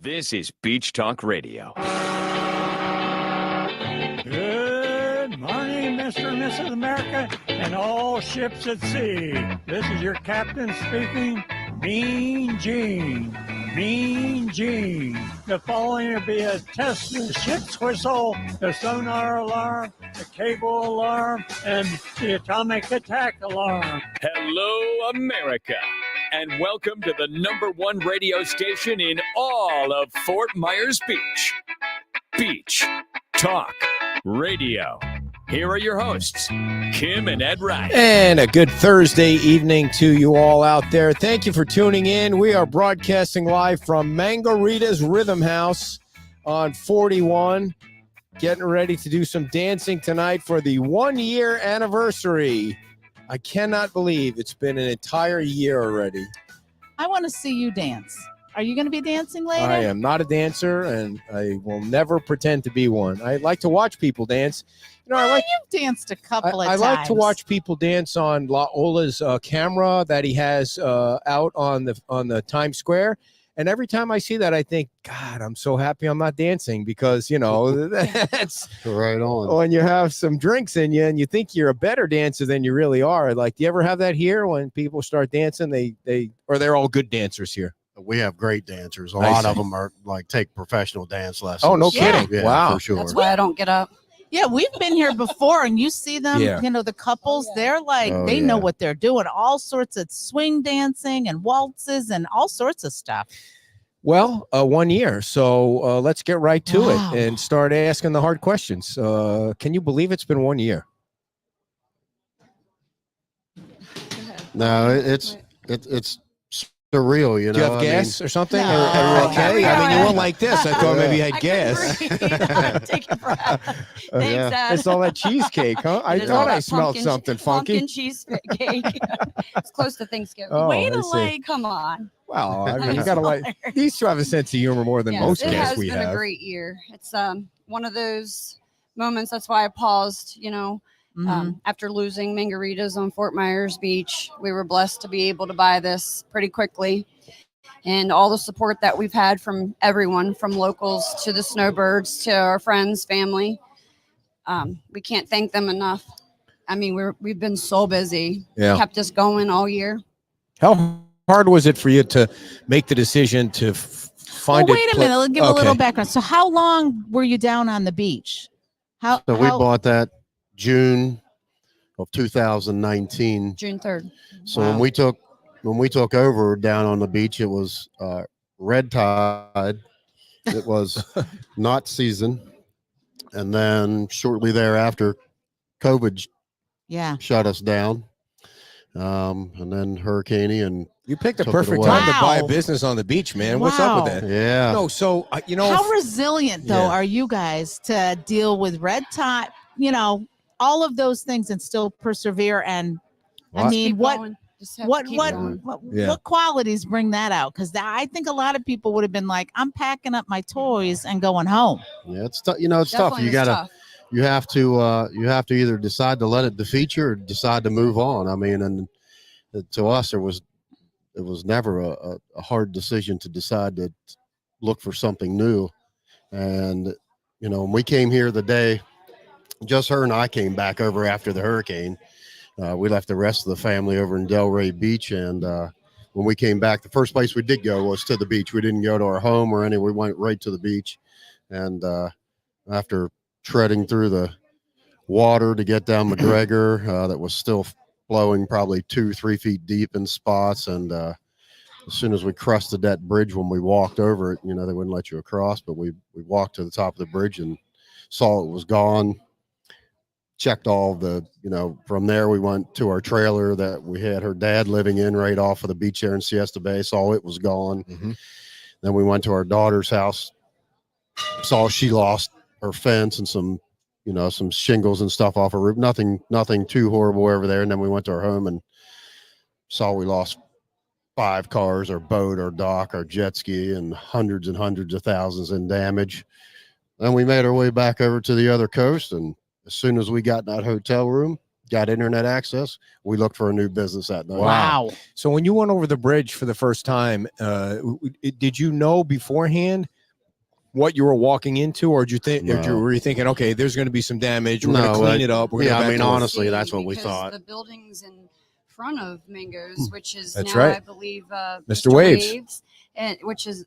This is Beach Talk Radio. Good morning, Mr. and Mrs. America, and all ships at sea. This is your captain speaking, Mean Gene. Mean Gene. The following will be a test of the ship's whistle, the sonar alarm, the cable alarm, and the atomic attack alarm. Hello, America, and welcome to the #1 radio station in all of Fort Myers Beach. Beach Talk Radio. Here are your hosts, Kim and Ed Wright. And a good Thursday evening to you all out there. Thank you for tuning in. We are broadcasting live from Rita's Rhythm House on 41. Getting ready to do some dancing tonight for the 1-year anniversary. I cannot believe it's been an entire year already. I want to see you dance. Are you going to be dancing later? I am not a dancer, and I will never pretend to be one. I like to watch people dance. You know, you've danced a couple of times. I like to watch people dance on Ola's camera that he has out on the Times Square. And every time I see that, I think, God, I'm so happy I'm not dancing because, you know, that's right on. When you have some drinks in you and you think you're a better dancer than you really are. Like, do you ever have that here when people start dancing? They're all good dancers here. We have great dancers. A lot of them are take professional dance lessons. Oh, no kidding. Yeah, wow. For sure. That's why I don't get up. Yeah, we've been here before, and you see them, Yeah. you know, the couples, they're like, they know what they're doing. All sorts of swing dancing and waltzes and all sorts of stuff. Well, 1 year. So let's get right to Wow. it and start asking the hard questions. Can you believe it's been 1 year? No, it's surreal, you know. Do you have gas or something? No. Are you okay? No. I mean, you went like this. I thought maybe you had I gas. couldn't breathe. Take a breath. Thanks, Yeah. Dad. It's all that cheesecake, huh? I It is all thought I that smelled something funky. Pumpkin cheesecake. It's close to Thanksgiving. Oh, Way to I see. Come on. Well, I mean, you gotta like these two have a sense of humor more than most it guests has we been have. a great year. It's one of those moments. That's why I paused. You know, after losing Margaritas on Fort Myers Beach, we were blessed to be able to buy this pretty quickly. And all the support that we've had from everyone, from locals to the snowbirds to our friends, family, we can't thank them enough. I mean, we've been so busy. Yeah. Kept us going all year. How hard was it for you to make the decision to find Well, wait a minute. Let's give a Okay. little background. So how long were you down on the beach? So we bought that June of 2019. June 3rd. So Wow. when we took over down on the beach, it was red tide. It was not season. And then shortly thereafter, COVID Yeah. shut us down. And then Hurricane and You picked a Took it perfect away. time to buy a Wow. business on the beach, man. What's up with Wow. that? yeah. No, so you know, How resilient, though, Yeah. are you guys to deal with red tide, you know, all of those things and still persevere? And I What? mean, Keep what going. Just have to keep going. Yeah. what qualities bring that out? Because I think a lot of people would have been like, I'm packing up my toys and going home. Yeah, it's tough. You know, it's tough. Definitely You was gotta, tough. you have to either decide to let it defeat you or decide to move on. I mean, and to us, it was never a hard decision to decide to look for something new. And you know, when we came here the day, just her and I came back over after the hurricane. We left the rest of the family over in Delray Beach, and when we came back, the first place we did go was to the beach. We didn't go to our home or anywhere. We went right to the beach, and after treading through the water to get down McGregor, that was still flowing probably 2-3 feet deep in spots, and as soon as we crested that bridge, when we walked over it, you know, they wouldn't let you across, but we walked to the top of the bridge and saw it was gone. Checked all the, you know, from there we went to our trailer that we had her dad living in right off of the beach there in Siesta Bay. Saw it was gone. Mhm. Then we went to our daughter's house, saw she lost her fence and some, you know, some shingles and stuff off her roof. Nothing too horrible over there. And then we went to our home and saw we lost 5 cars, our boat, our dock, our jet ski, and hundreds of thousands in damage. Then we made our way back over to the other coast, and as soon as we got in that hotel room, got internet access, we looked for a new business that night. Wow. So when you went over the bridge for the first time, did you know beforehand what you were walking into, or did you think, No. were you thinking, okay, there's going to be some damage, we're going No, to clean it up, we're yeah, going to I mean, to work? honestly, that's what we Because thought. the buildings in front of Mingo's, which is That's now, right. I believe, Mr. Waves. and which is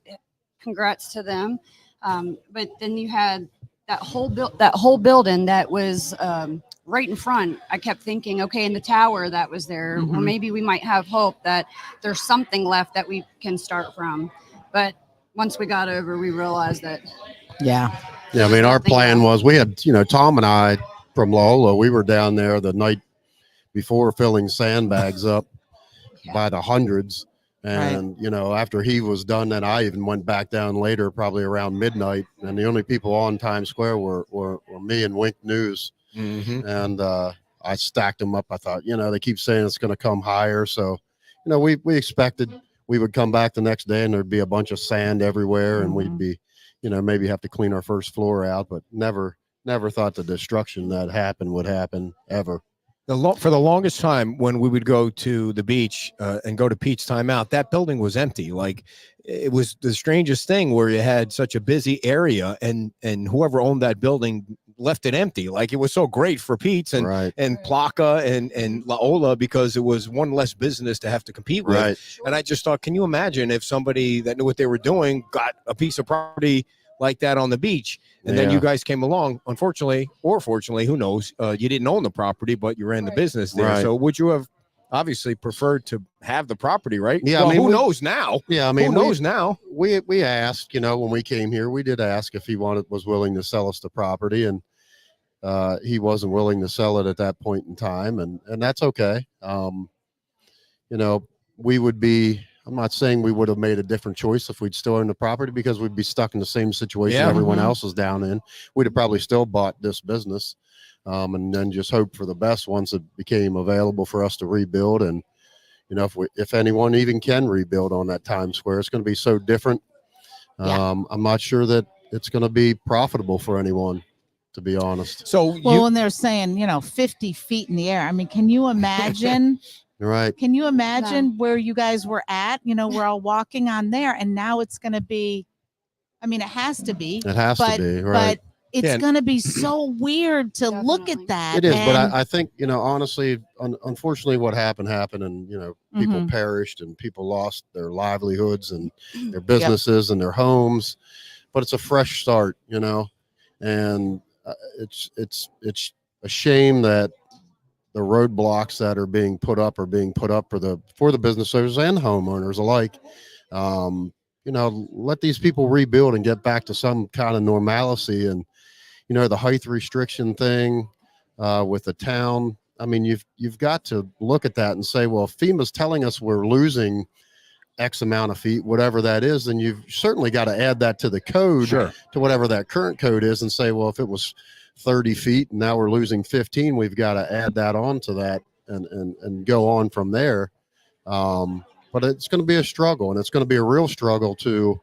congrats to them. But then you had that whole building that was right in front. I kept thinking, okay, in the tower that was there, well, maybe we might have hope that there's something left that we can start from. But once we got over, we realized that. Yeah. Yeah, I mean, our plan was we had, Tom and I from Loyola, we were down there the night before filling sandbags up by the hundreds. And, after he was done, then I even went back down later, probably around midnight. And the only people on Times Square were me and Wink News. And I stacked them up. I thought, they keep saying it's going to come higher. So, we expected we would come back the next day and there'd be a bunch of sand everywhere and we'd be, maybe have to clean our first floor out, but never thought the destruction that happened would happen ever. For the longest time, when we would go to the beach and go to Pete's Timeout, that building was empty. Like, it was the strangest thing where you had such a busy area and whoever owned that building left it empty. Like, it was so great for Pete's and Plaka and Loyola because it was one less business to have to compete with. Right. And I just thought, can you imagine if somebody that knew what they were doing got a piece of property like that on the beach, and then you guys came along, unfortunately or fortunately, who knows, you didn't own the property, but you ran the business there. Right. So would you have obviously preferred to have the property, right? Yeah, well, I mean, who knows now? Yeah, I mean, who knows now? We asked, when we came here, we did ask if he was willing to sell us the property, and he wasn't willing to sell it at that point in time, and that's okay. We would be. I'm not saying we would have made a different choice if we'd still owned the property, because we'd be stuck in the same situation everyone else is down in. We'd have probably still bought this business, and then just hope for the best once it became available for us to rebuild. And if anyone even can rebuild on that Times Square, it's going to be so different. I'm not sure that it's going to be profitable for anyone, to be honest. So when they're saying 50 feet in the air, I mean, can you imagine? Right. Can you imagine where you guys were at? We're all walking on there, and now it's going to be, I mean, it has to be. It has to be, right. But it's going to be so weird to look at that. It is, but I think, honestly, unfortunately, what happened, and, people perished and people lost their livelihoods and their businesses and their homes. But it's a fresh start, and it's a shame that the roadblocks that are being put up for the business owners and homeowners alike. Let these people rebuild and get back to some kind of normalcy. And the height restriction thing with the town. I mean, you've got to look at that and say, well, if FEMA's telling us we're losing X amount of feet, whatever that is, then you've certainly got to add that to the code, to whatever that current code is, and say, well, if it was 30 feet and now we're losing 15, we've got to add that on to that and go on from there. But it's going to be a struggle, and it's going to be a real struggle to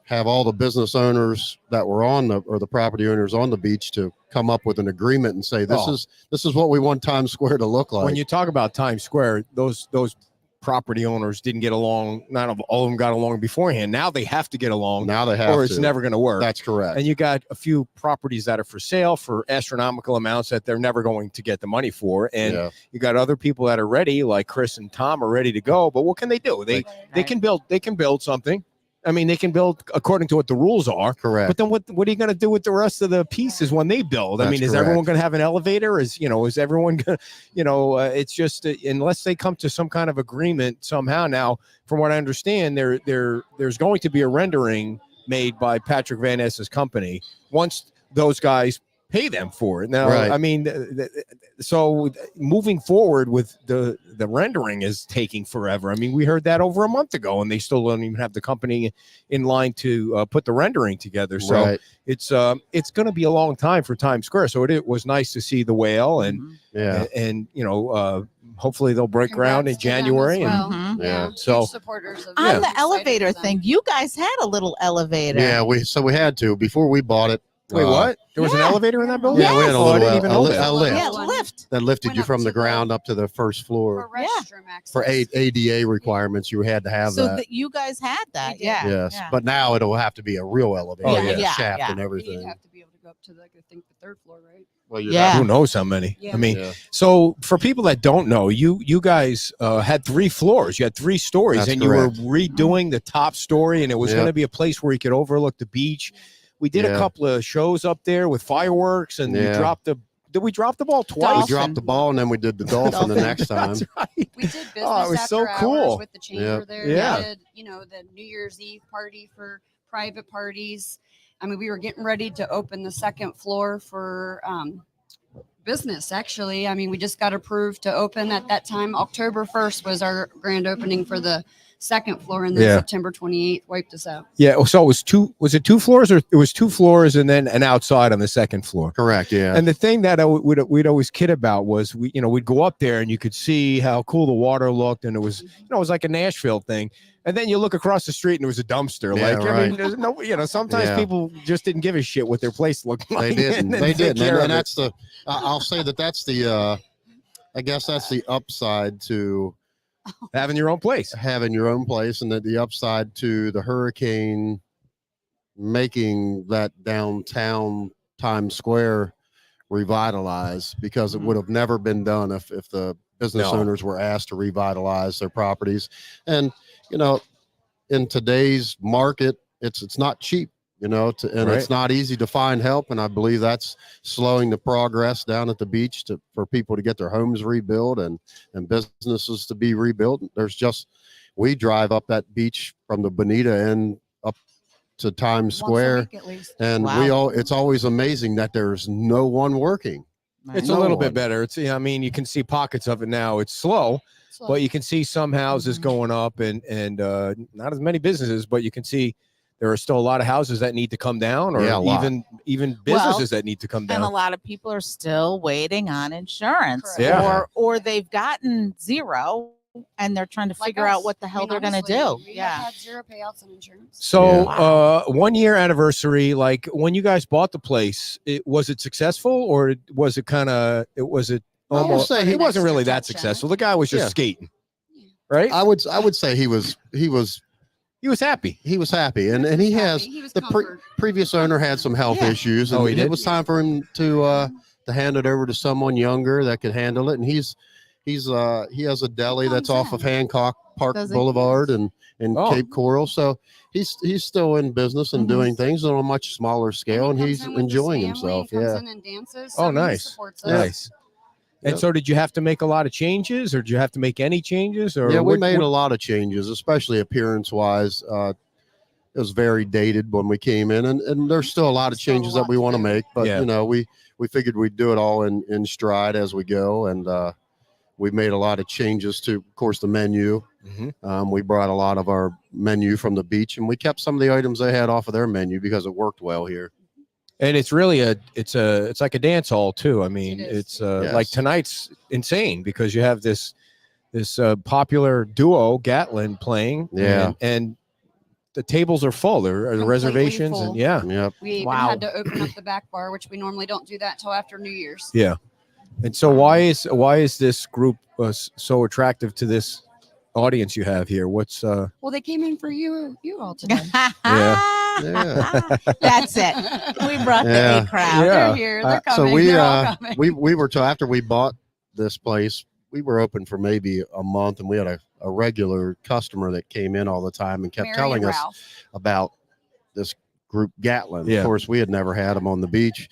have all the business owners that were or the property owners on the beach to come up with an agreement and say, this is what we want Times Square to look like. When you talk about Times Square, those property owners didn't get along. Not all of them got along beforehand. Now they have to get along. Now they have or it's never going to work. That's correct. And you got a few properties that are for sale for astronomical amounts that they're never going to get the money for. And you got other people that are ready, like Chris and Tom are ready to go. But what can they do? They can build something. I mean, they can build according to what the rules are. Correct. But then what are you going to do with the rest of the pieces when they build? I mean, is everyone going to have an elevator? Is everyone going to, it's just unless they come to some kind of agreement somehow. Now, from what I understand, there's going to be a rendering made by Patrick Van Ness's company once those guys pay them for it. Now, I mean, so moving forward with the rendering is taking forever. I mean, we heard that over a month ago, and they still don't even have the company in line to put the rendering together. So it's going to be a long time for Times Square. So it was nice to see the whale, and hopefully they'll break ground in January. Well. So supporters of on the elevator thing, you guys had a little elevator. Yeah, we had to before we bought it. Wait, what? There was an Yeah. elevator in that building? Yeah, we had a Oh, little I didn't even know that. a lift Yeah, lift. that lifted Went you up from the to ground up to the first For floor. Yeah. restroom access. For ADA requirements, you had to have So that. that you guys had that. We did. Yeah. Yes, yeah. but now it'll have to be a real elevator, Oh, with yeah. a Yeah, shaft yeah. and And everything. you'd have to be able to go up to like I think the third floor, right? Well, Yeah. Who knows how many? Yeah. I mean, Yeah. so for people that don't know, you guys had 3 floors. You had 3 stories, That's and correct. you were redoing the top story, and it was Yep. going to be a place where you could overlook the beach. We did a Yeah. couple of shows up there with fireworks, and you Yeah. dropped the. Did we drop the ball We twice? dropped the ball and then we did the dolphin the next time. That's right. We did business Oh, it was after so cool. hours with the chamber Yep. there. Yeah. We did, the New Year's Eve party for private parties. I mean, we were getting ready to open the second floor for business, actually. I mean, we just got approved to open at that time. October 1st was our grand opening for the second floor, and then Yeah. September 28th wiped us out. Yeah. So it was 2. Was it 2 floors, or it was 2 floors and then an outside on the second floor? Correct. Yeah. And the thing that we'd always kid about was we'd go up there and you could see how cool the water looked, and it was it was like a Nashville thing. And then you look across the street and there was a dumpster. Yeah, Like I right. mean, there's no sometimes Yeah. people just didn't give a shit what their place looked like. They didn't. and then They take didn't. care of And it. that's the. I'll say that's the. I guess that's the upside to having your own place. having your own place, and the upside to the hurricane making that downtown Times Square revitalize, because it would have never been done if the business No. owners were asked to revitalize their properties. And in today's market, it's not cheap, and Right. it's not easy to find help. And I believe that's slowing the progress down at the beach for people to get their homes rebuilt and businesses to be rebuilt. We drive up that beach from the Bonita end up to Times Once a Square, week at least. and Wow. it's always amazing that there's no one working. It's No a little one. bit better. I mean, you can see pockets of it now. It's slow, So, but you can see some houses Mhm. going up and not as many businesses, but you can see there are still a lot of houses that need to come down, or Yeah, a lot. even Well, businesses that need to come And a down. lot of people are still waiting on insurance, Correct. Yeah. or they've gotten 0 and they're trying to like figure out us. what the hell I mean, they're going to honestly, do. we Yeah. have had 0 payouts on insurance. So, Yeah. 1 year anniversary, like when you guys bought the place, was it successful, or was it was it I would almost? say It he- wasn't really extra that touch on it. successful. The guy was just Yeah. skating, right? I would say he was He was happy. happy, and he has He was the comfort. previous owner had some health Yeah. issues, Oh, and he did? it was time for him to hand it over to someone younger that could handle it. And he has a deli that's off of Hancock Park Does he? Boulevard and Oh. Cape Coral, so he's still in business and Mhm. doing things on a much smaller scale, and he he's comes in with his enjoying family, himself. he comes Yeah. in and dances. Oh, I mean, he nice. supports us. Nice. And Yep. so, did you have to make a lot of changes, or did you have to make any changes? Or Yeah, we what- made what- a lot of changes, especially appearance wise. It was very dated when we came in, and there's still a lot of Still a changes that lot we to want to do. make, but Yeah. we figured we'd do it all in stride as we go, and we made a lot of changes to, of course, the menu. Mhm. We brought a lot of our menu from the beach, and we kept some of the items they had off of their menu because it worked well here. And it's really it's like a dance hall too. I mean, It is. it's like Yes. tonight's insane because you have this popular duo Gatlin playing. Yeah. and the tables are full. There are Completely reservations, full. and yeah. Yep. We even Wow. had to open up the back bar, which we normally don't do that till after New Year's. Yeah. And so why is this group so attractive to this audience you have here? What's Well, they came in for you all today. Yeah. That's it. We brought the Yeah. A crowd. Yeah. They're here. They're So coming. They're all coming. we were till after we bought this place, we were open for maybe a month, and we had a regular customer that came in all the time and kept Mary telling and us Ralph. about this group Gatlin. Yeah. Of course, we had never had them on the beach,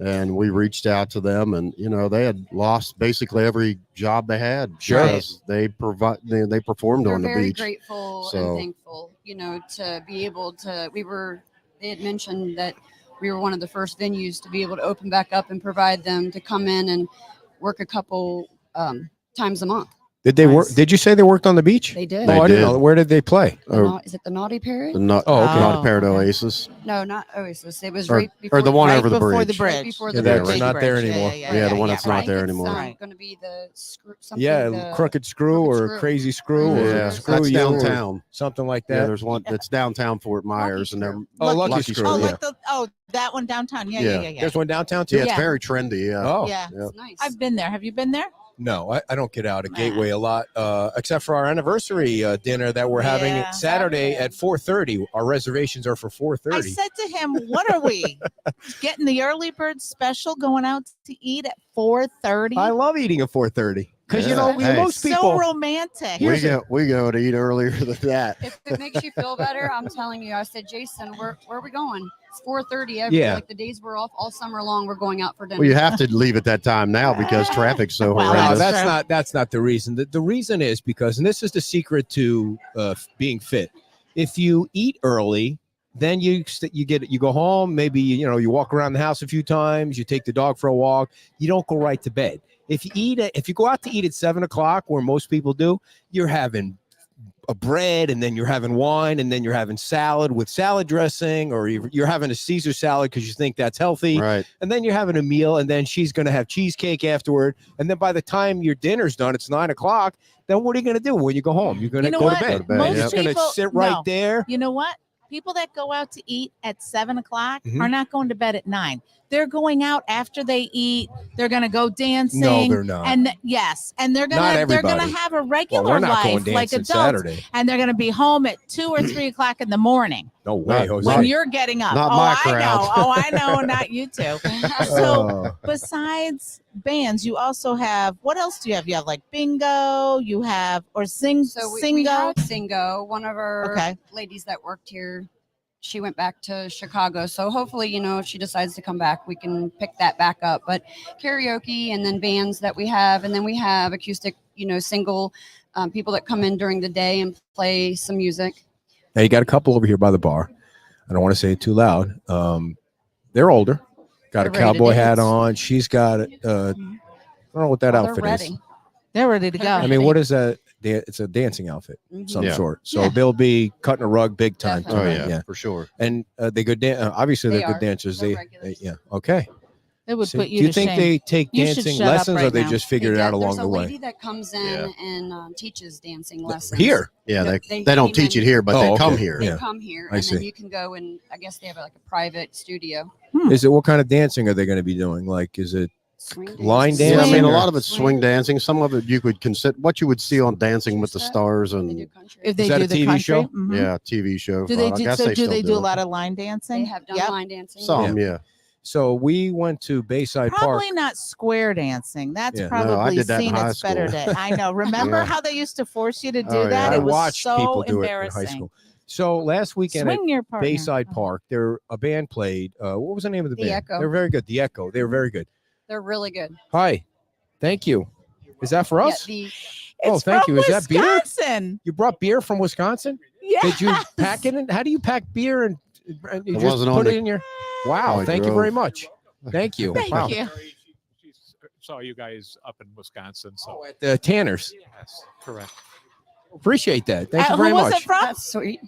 and we reached out to them, and they had lost basically every job they had Sure. because they performed We're on the very beach. grateful So- and thankful, to be able to. They had mentioned that we were one of the first venues to be able to open back up and provide them to come in and work a couple times a month. did they work? Nice. Did you say they worked on the beach? They did. Oh, They I didn't did. know. Where did they play? Is it the Naughty Parrot? Not, Oh, okay. not a Oh, Parrot okay. Oasis. No, not Oasis. It was Or- right before or the one Right over the before bridge. the bridge. Right before Yeah, the that's bridge. not there Bridge. anymore. Yeah, the one that's I not think there it's, anymore. Right. Going to be the screw. Something Yeah, the, Crooked Screw Crooked or Screw. Crazy Screw or Yeah, Screw that's You or downtown. something like Yeah, that. there's one that's downtown Fort Myers, and they're Oh, Lucky Lucky Screw. Oh, yeah. like the That one downtown. Yeah. There's one downtown too. Yeah, it's Yeah. very trendy. Yeah. Oh, Yeah. Yep. It's nice. I've been there. Have you been there? no, I don't get out of Nah. Gateway a lot, except for our anniversary dinner that we're having Yeah. Saturday at 4:30. Our reservations are for I 4:30. said to him, "What are we getting the early bird special? Going out to eat at 4:30? I love eating at 4:30 because Yeah. Hey. most So people. romantic." We go to eat earlier than that. If it makes you feel better, I'm telling you. I said, Jason, where are we going? It's 4:30. Yeah. Like the days we're off all summer long, we're going out for dinner. Well, you have to leave at that time now because traffic's so Well, No, horrendous. that's not the reason. The reason is because, and this is the secret to being fit. If you eat early, then you go home. Maybe you walk around the house a few times. You take the dog for a walk. You don't go right to bed. If you go out to eat at 7:00, where most people do, you're having a bread, and then you're having wine, and then you're having salad with salad dressing, or you're having a Caesar salad because you think that's healthy. Right. And then you're having a meal, and then she's going to have cheesecake afterward. And then by the time your dinner's done, it's 9:00. Then what are you going to do when you go home? You're going to You know go what? to bed. Go to bed, You're yep. just going to People- sit right no. there. You know what? People that go out to eat at 7:00 Mhm. are not going to bed at 9. They're going out after they eat. They're going to go dancing. No, they're not. And yes, and they're Not gonna everybody. have a Well, regular we're not going life like dancing adults, Saturday. and they're going to be home at 2 or 3 o'clock in the morning No way, Not- Jose. when you're getting up. Not oh, my I crowd. know. Oh, I know. Not you two. So Oh. besides bands, you also have, what else do you have? You have like bingo. You have So we singo. had Singo, one of our Okay. ladies that worked here. She went back to Chicago. So hopefully, if she decides to come back, we can pick that back up. But karaoke and then bands that we have. And then we have acoustic, single people that come in during the day and play some music. Now you got a couple over here by the bar. I don't want to say it too loud. They're older. Got They're a ready to cowboy hat dance. on. She's got I don't know what that Well, they're outfit ready. is. They're ready to go. I mean, what is that? It's a dancing outfit, Mhm. some Yeah. sort. So Yeah. they'll be cutting a rug big time. Definitely. Oh tonight, yeah, for sure. And they good. Obviously, They they're good are. dancers. They're They regulars. yeah. Okay. It would So put do you you to think shame. they take You should dancing shut up lessons, or right they now. just figure it out along the There's a way? lady that comes in Yeah. and teaches dancing lessons. Here. Yeah, They- they don't came teach in- it here, but Oh, they okay. come here. They Yeah. come here, I and see. then you can go and I guess they have like a private studio. Is it what kind of dancing are they going to be doing? Like, is it Swing Line dancing. Yeah, I mean, dancing a or- lot of it's swing dancing. Some of it you could consider what you would see on Dancing with the Stars They do and country. If they Is that do a the TV country, show? mhm. yeah, TV show. Do they I do? guess So do still they do a it. lot of line dancing? They have done Yep. line dancing. Some, yeah. so? We went to Bayside Park. Probably not square dancing. That's Yeah. No, I probably did that in seen high its better school. day. I know. Remember Yeah. how they used to force you to do Oh, yeah. that? I It was watched so people do it in embarrassing. high school. So last weekend at Swing your partner. Bayside Oh. Park, a band played. What was the name of the The band? Echo. They're very good. The Echo. They were very good. They're really good. Hi, thank you. Is that for us? Yeah, Oh, It's thank from you. Is that beer? Wisconsin. You brought beer from Wisconsin? Yeah. Did you pack it in? How do you pack beer and you It just wasn't on put it the- in your? Wow, I thank you drove. very much. Thank you. Thank Wow. you. She saw you guys up in Wisconsin. So, At the Tanners. yes, correct. Appreciate that. Thank you very Who was much. it from? That's sweet.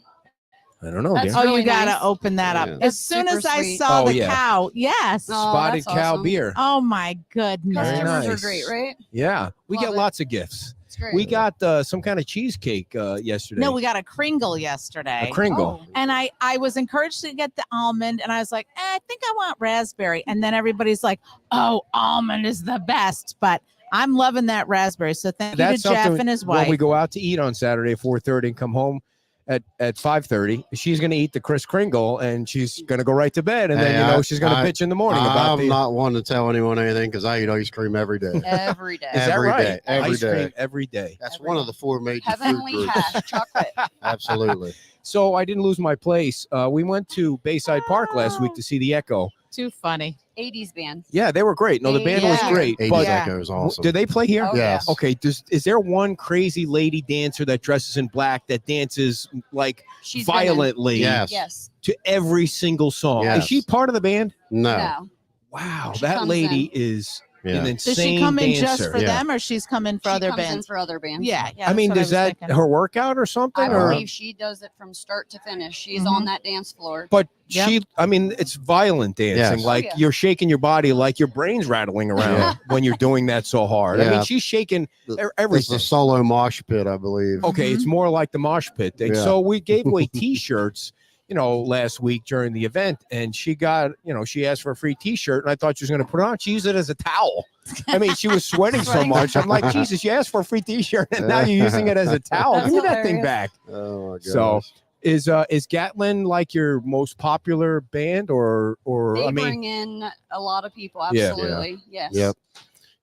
I don't know. That's Dan. Oh, really you gotta nice. open that up. Yeah. As That's soon super as I sweet. saw Oh, the yeah. cow, yes. Oh, Spotted that's Cow awesome. beer. Oh my goodness. Very Customers nice. are great, right? Yeah, we Love get it. lots of gifts. It's great. We got some kind of cheesecake yesterday. No, we got a Kringle yesterday. a Kringle. Oh. And I was encouraged to get the almond, and I was like, I think I want raspberry. And then everybody's like, oh, almond is the best. But I'm loving that raspberry. So thank you to Jeff and his wife. When we go out to eat on Saturday at 4:30 and come home at 5:30, she's going to eat the Kris Kringle and she's going to go right to bed. And Hey, then she's going to bitch in the morning about I'm not one to tell anyone anything because I eat ice cream every day. Every day. Is that every right? day, every Ice cream day. every day. That's Every one day. of the four major food Heavenly groups. hash chocolate. Absolutely. So I didn't lose my place. We went to Bayside Park last week to see the Echo. Too funny. 80s band. Yeah, they were great. No, the band was Yeah. great. 80s But Yeah. Echo is awesome. did they play here? Oh, Yes. yeah. Okay. Is there one crazy lady dancer that dresses in black that dances like She's been in- violently Yes. Yes. to every single song? Is Yes. she part of the band? No. No. Wow, She that comes lady is an Yeah. insane Does she come in dancer. just for Yeah. them, or she's coming for She other comes in bands? for other bands. Yeah. I mean, that's is what I that was thinking. her workout or something? I or? believe she does it from start to finish. She's Mhm. on that dance floor. But Yep. she, I mean, it's violent dancing. Yes. Like Oh, yeah. you're shaking your body, like your brain's rattling around Yeah. when you're doing that so hard. I mean, Yeah. she's shaking It's everything. the solo mosh pit, I believe. Okay, it's more like the mosh pit thing. Yeah. So we gave away T-shirts, last week during the event, and she got, she asked for a free T-shirt, and I thought she was going to put it on. She used it as a towel. I mean, she was sweating so much. I'm like, Jesus, you asked for a free T-shirt, and now you're using it as a towel. That's Give me that thing hilarious. back. Oh my gosh. So, is Gatlin like your most popular band, or They bring in a lot of people. Absolutely, yes. Yep.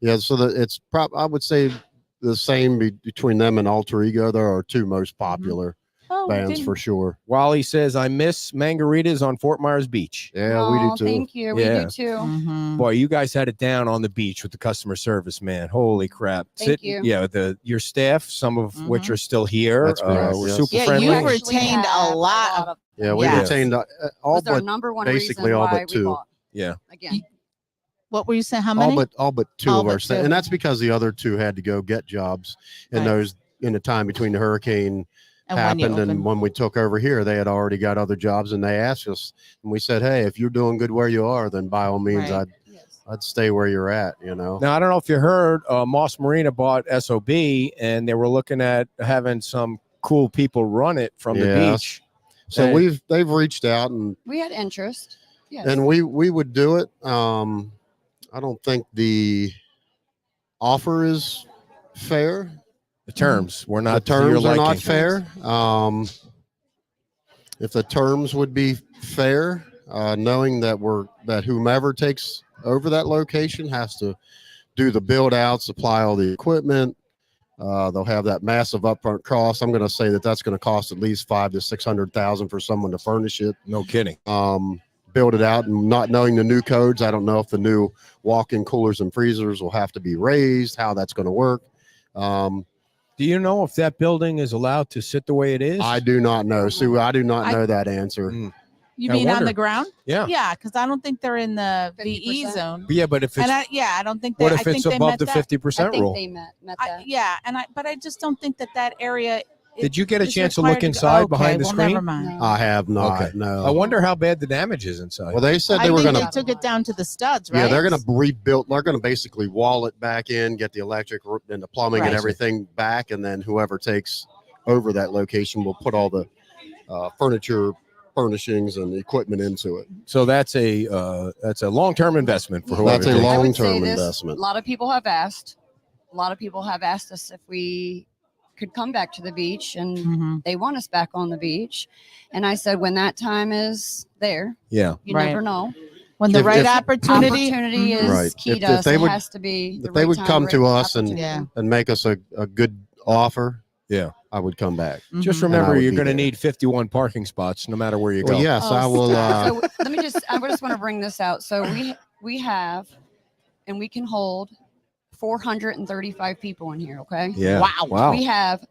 Yeah. So it's I would say the same between them and Alter Ego. There are two most popular bands for sure. Wally says, I miss Margaritas on Fort Myers Beach. Yeah, we do too. Thank you. Yeah. We do too. Boy, you guys had it down on the beach with the customer service, man. Holy crap. Thank you. Yeah, your staff, some of which are still here, That's correct, were yes. super Yeah, friendly. you Actually retained have a lot of. Yeah, we Yeah. retained all Was our but number one basically reason all why but we two. bought. Yeah. Again, What were you saying? How many? all but two All of but our staff, two. and that's because the other two had to go get jobs in Right. in the time between the hurricane And when you happened and opened. when we took over here, they had already got other jobs, and they asked us, and we said, hey, if you're doing good where you are, then by all means, Right. yes. I'd stay where you're at. You know. Now, I don't know if you heard, Moss Marina bought SOB, and they were looking at having some cool people run it from the Yes. beach. So And- they've reached out and We had interest. Yes. and we would do it. I don't think the offer is fair. The terms were The not to your terms are not liking. fair. If the terms would be fair, knowing that whomever takes over that location has to do the build out, supply all the equipment. They'll have that massive upfront cost. I'm going to say that's going to cost at least $500,000 to $600,000 for someone to furnish it. No kidding. Build it out, and not knowing the new codes, I don't know if the new walk-in coolers and freezers will have to be raised, how that's going to work. Do you know if that building is allowed to sit the way it is? I do not know, Sue. I do not I- know that answer. You I mean on wonder. the ground? Yeah. Yeah, because I don't think they're in the VE 50%. zone. Yeah, but if it's And I don't think. what I if think it's they above met the that. 50% I think rule? they met that. But I just don't think that area. Did you get a is chance to required look go- inside okay, behind the well, screen? Never mind. No. I have not. Okay. No. I wonder how bad the damage is inside. Well, they said I they were think going they to. took it down to the studs, right? Yeah, they're going to rebuild. They're going to basically wall it back in, get the electric and the plumbing Right. and everything back, and then whoever takes over that location will put all the furniture, furnishings, and equipment into it. So that's a long-term investment for whoever. That's a takes it. I would say long-term this, investment. A lot of people have asked. A lot of people have asked us if we could come back to the beach, and Mhm. they want us back on the beach. And I said, when that time is there, Yeah. you Right. never know. When the If- right if- opportunity. Opportunity Mhm. is Right. key If- to if us. they It would- has to be. The if they right would time, come to right us and- opportunity. Yeah. And make us a good offer. Yeah. I would come back. Just Mhm. remember, would you're be going to there. need 51 parking spots no matter where you go. Well, yes, Oh, I will. so let me just. I just want to bring this out. So we have, and we can hold 435 people in here. Okay. Yeah. Wow. We have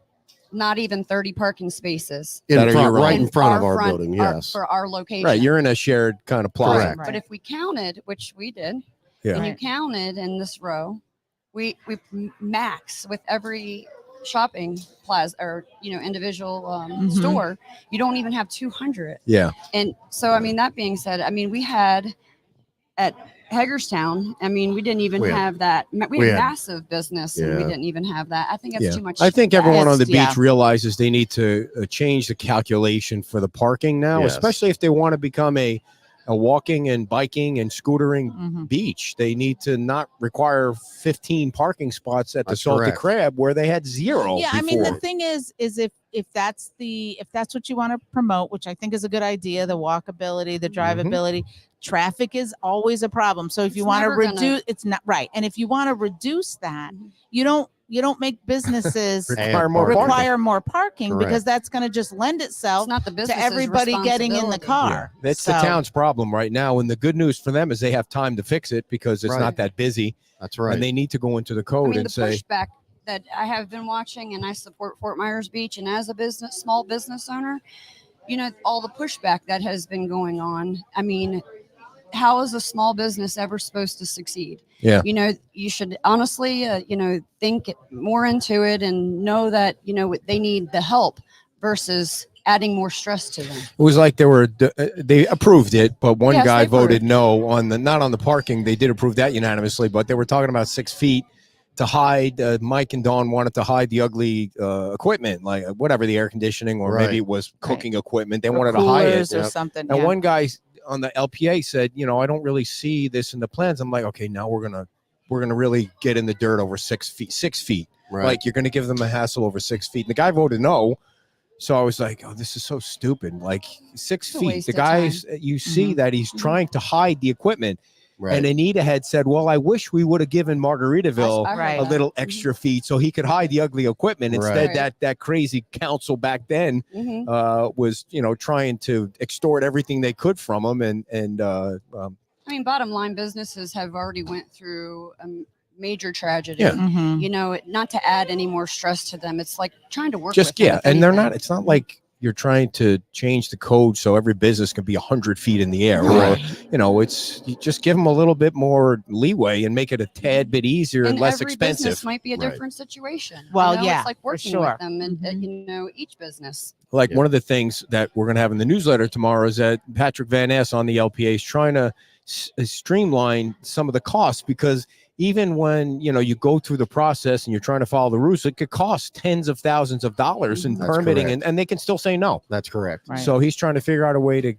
not even 30 parking spaces in That are front, your right own. in front of our front- building. Yes. for our location. Right. You're in a shared kind of plaza. Correct. But if we counted, which we did, Yeah. and you Right. counted in this row, we max with every shopping plaza or individual Mhm. store, you don't even have 200. Yeah. And so, I mean, that being said, I mean, we had at Hagerstown, I mean, we didn't even We had- have that. We we had had- massive business, and we Yeah. didn't even have that. I think that's Yeah. too much. I think everyone on the Yes, beach yeah. realizes they need to change the calculation for the parking now, Yes. especially if they want to become a walking and biking and scootering Mhm. beach. They need to not require 15 parking spots at the That's Salty correct. Crab where they had zero. Yeah, I mean, the before. thing is if that's what you want to promote, which I think is a good idea, the walkability, the drivability, traffic is always a problem. So if you It's want to never gonna- reduce, it's not right. And if you want to reduce that, Mhm. you don't make businesses require more parking. parking. require more parking Correct. because that's going to just lend It's itself not the business to everybody getting in the car. Yeah, that's the So- town's problem right now. And the good news for them is they have time to fix it because it's Right. not that busy. That's right. And they need to go into the I code mean, and the say, pushback that I have been watching, and I support Fort Myers Beach, and as a small business owner, all the pushback that has been going on. I mean, how is a small business ever supposed to succeed? Yeah. You should honestly, think more into it and know that, they need the help versus adding more stress to them. it was like they approved it, but one Yes, guy they voted approved. no on not on the parking. They did approve that unanimously, but they were talking about 6 feet to hide. Mike and Dawn wanted to hide the ugly equipment, like whatever, the air conditioning, or maybe Right. it was cooking equipment. They Or wanted to hide it. coolers or Yep. something. And yeah. one guy on the LPA said, I don't really see this in the plans. I'm like, okay, now we're gonna really get in the dirt over 6 feet. 6 feet. Right. Like you're gonna give them a hassle over 6 feet. And the guy voted no. So I was like, oh, this is so stupid. Like 6 It's a feet. waste The of guys, you see Mhm. that he's trying to hide the equipment. right. And Anita had said, well, I wish we would have given Margaritaville I heard Right. a that. little extra feet so he could hide the ugly equipment. Instead, Right. that crazy council back then Mhm. was, trying to extort everything they could from him. I mean, bottom line, businesses have already went through a major tragedy. Yeah. Mhm. You know, not to add any more stress to them. It's like trying to work just, with them, yeah. if And they're anything. not, it's not like you're trying to change the code so every business can be 100 feet in the air. Right. Or, it's you just give them a little bit more leeway and make it a tad bit easier and less every expensive. business might be a Right. different situation. Well, it's like for working sure. with them and Mhm. each business. Like Yeah. one of the things that we're going to have in the newsletter tomorrow is that Patrick Van Ness on the LPA is trying to streamline some of the costs, because even when you go through the process and you're trying to follow the rules, it could cost tens of thousands of dollars in That's permitting, correct. and they can still say no. That's correct. Right. So he's trying to figure out a way to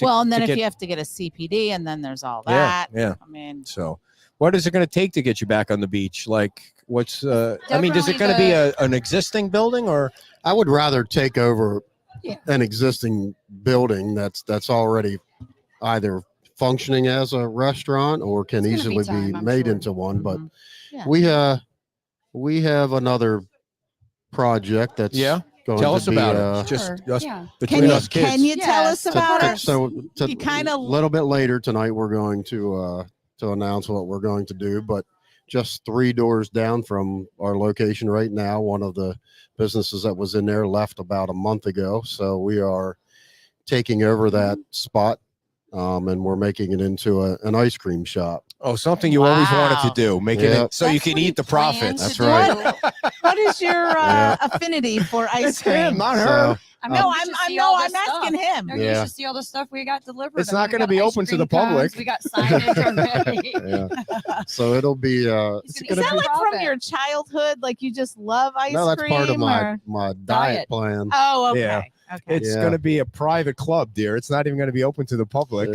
Well, and then to if get- you have to get a CPD, and then there's all Yeah, that. yeah. I mean, So what is it going to take to get you back on the beach? Like what's I mean, is it Definitely going to be an existing building, or I would rather take over Yeah. an existing building that's already either functioning as a restaurant or can It's gonna be easily be time, I'm made sure. into one. But mhm. Yeah. we have another project that's Yeah? going Tell to us be about it. Just Sure. us Yeah. between Can you us kids. can you tell Yeah, us so about first- it? So You kinda- a little bit later tonight, we're going to announce what we're going to do. But just 3 doors down from our location right now, one of the businesses that was in there left about a month ago. So we are taking over that spot, and we're making it into an ice cream shop. Oh, something you always wanted to Wow. do, making Yep. it so you That's can what he eat the planned profits. to That's right. do. What is your Yeah. affinity for ice It's him, cream? not her. So I mean, No, you I'm should I'm see no, all I'm this stuff. asking him. No, you Yeah. should see all the stuff we got delivered. It's I mean, not we gonna got be ice open to the cream cones, public. We got signage already. yeah. So it'll be He's it's gonna Is eat gonna that be like from profit. your childhood? Like you just love ice no, that's cream? part of my or- my diet Diet. plan. Oh, okay. Yeah. Okay. It's Yeah. going to be a private club, dear. It's not even going to be open to the public.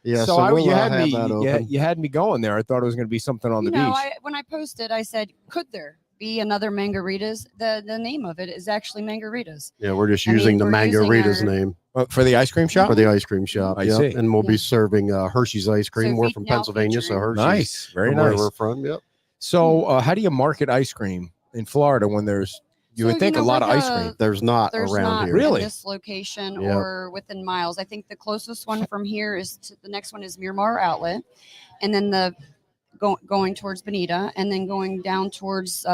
Yeah. So, we'll, you had have me, that you open. had me going there. I thought it was going to be something on the beach. When I posted, I said, could there be another Mangaritas? The name of it is actually Mangaritas. Yeah, we're just I mean, using the we're using Mangaritas our- name For the ice cream shop. for the ice cream shop. I Yep. see. And we'll be Yeah. serving Hershey's ice cream. So We're fe- from now Pennsylvania, so featuring- Hershey's Nice, very from where nice. we're from. Yep. So, how do you market ice cream in Florida when there's? You would So, think a lot of with ice cream. There's not There's around not here. Really? in this location Yep. or within miles. I think the closest one from here is the next one is Miramar Outlet, and then going towards Bonita, and then going down towards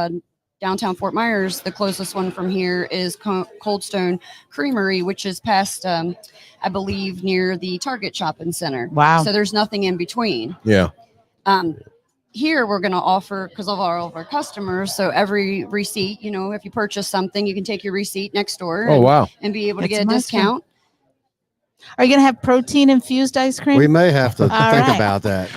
downtown Fort Myers. The closest one from here is Cold Stone Creamery, which is past, I believe, near the Target Shopping Center. Wow. So there's nothing in between. Yeah. Here we're going to offer, because of all of our customers, so every receipt, if you purchase something, you can take your receipt next door Oh wow. and be able to That's get a nice, man. discount. Are you gonna have protein infused ice cream? We may have to All think right. about that.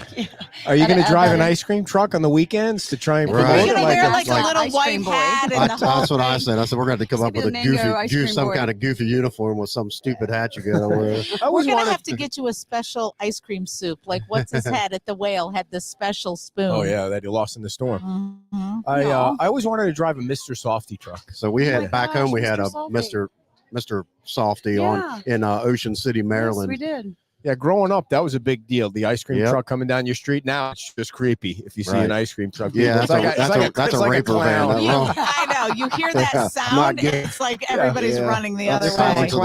Are you Gotta going to add drive that an in. ice cream truck on the weekends to try and Right. promote Are it? you gonna Like wear a- like a like little ice white cream boy. hat and the whole That's what I thing? said. I said we're going to come It's up with gonna a be the goofy, mango ice cream some boy. kind of goofy uniform with some stupid hat you got to wear. I We're always gonna wanted have to get you a special ice cream soup. Like what's his head at the whale had this special spoon. Oh yeah, that you lost in the storm. Mhm. I always wanted to drive a Mr. Softy truck. So we Oh had my back gosh, home. We had Mr. a Softy. Mr. Softy Yeah. in Ocean City, Maryland. Yes, we did. Yeah, growing up, that was a big deal. The ice cream Yep. truck coming down your street. Now it's just creepy if you see Right. an ice cream truck. Yeah, It's that's like a- that's a- it's that's a like raper van, clown. that You, wrong. I know. You hear Yeah, that not sound, good. it's like everybody's Yeah. running the That's other It's like Silence a of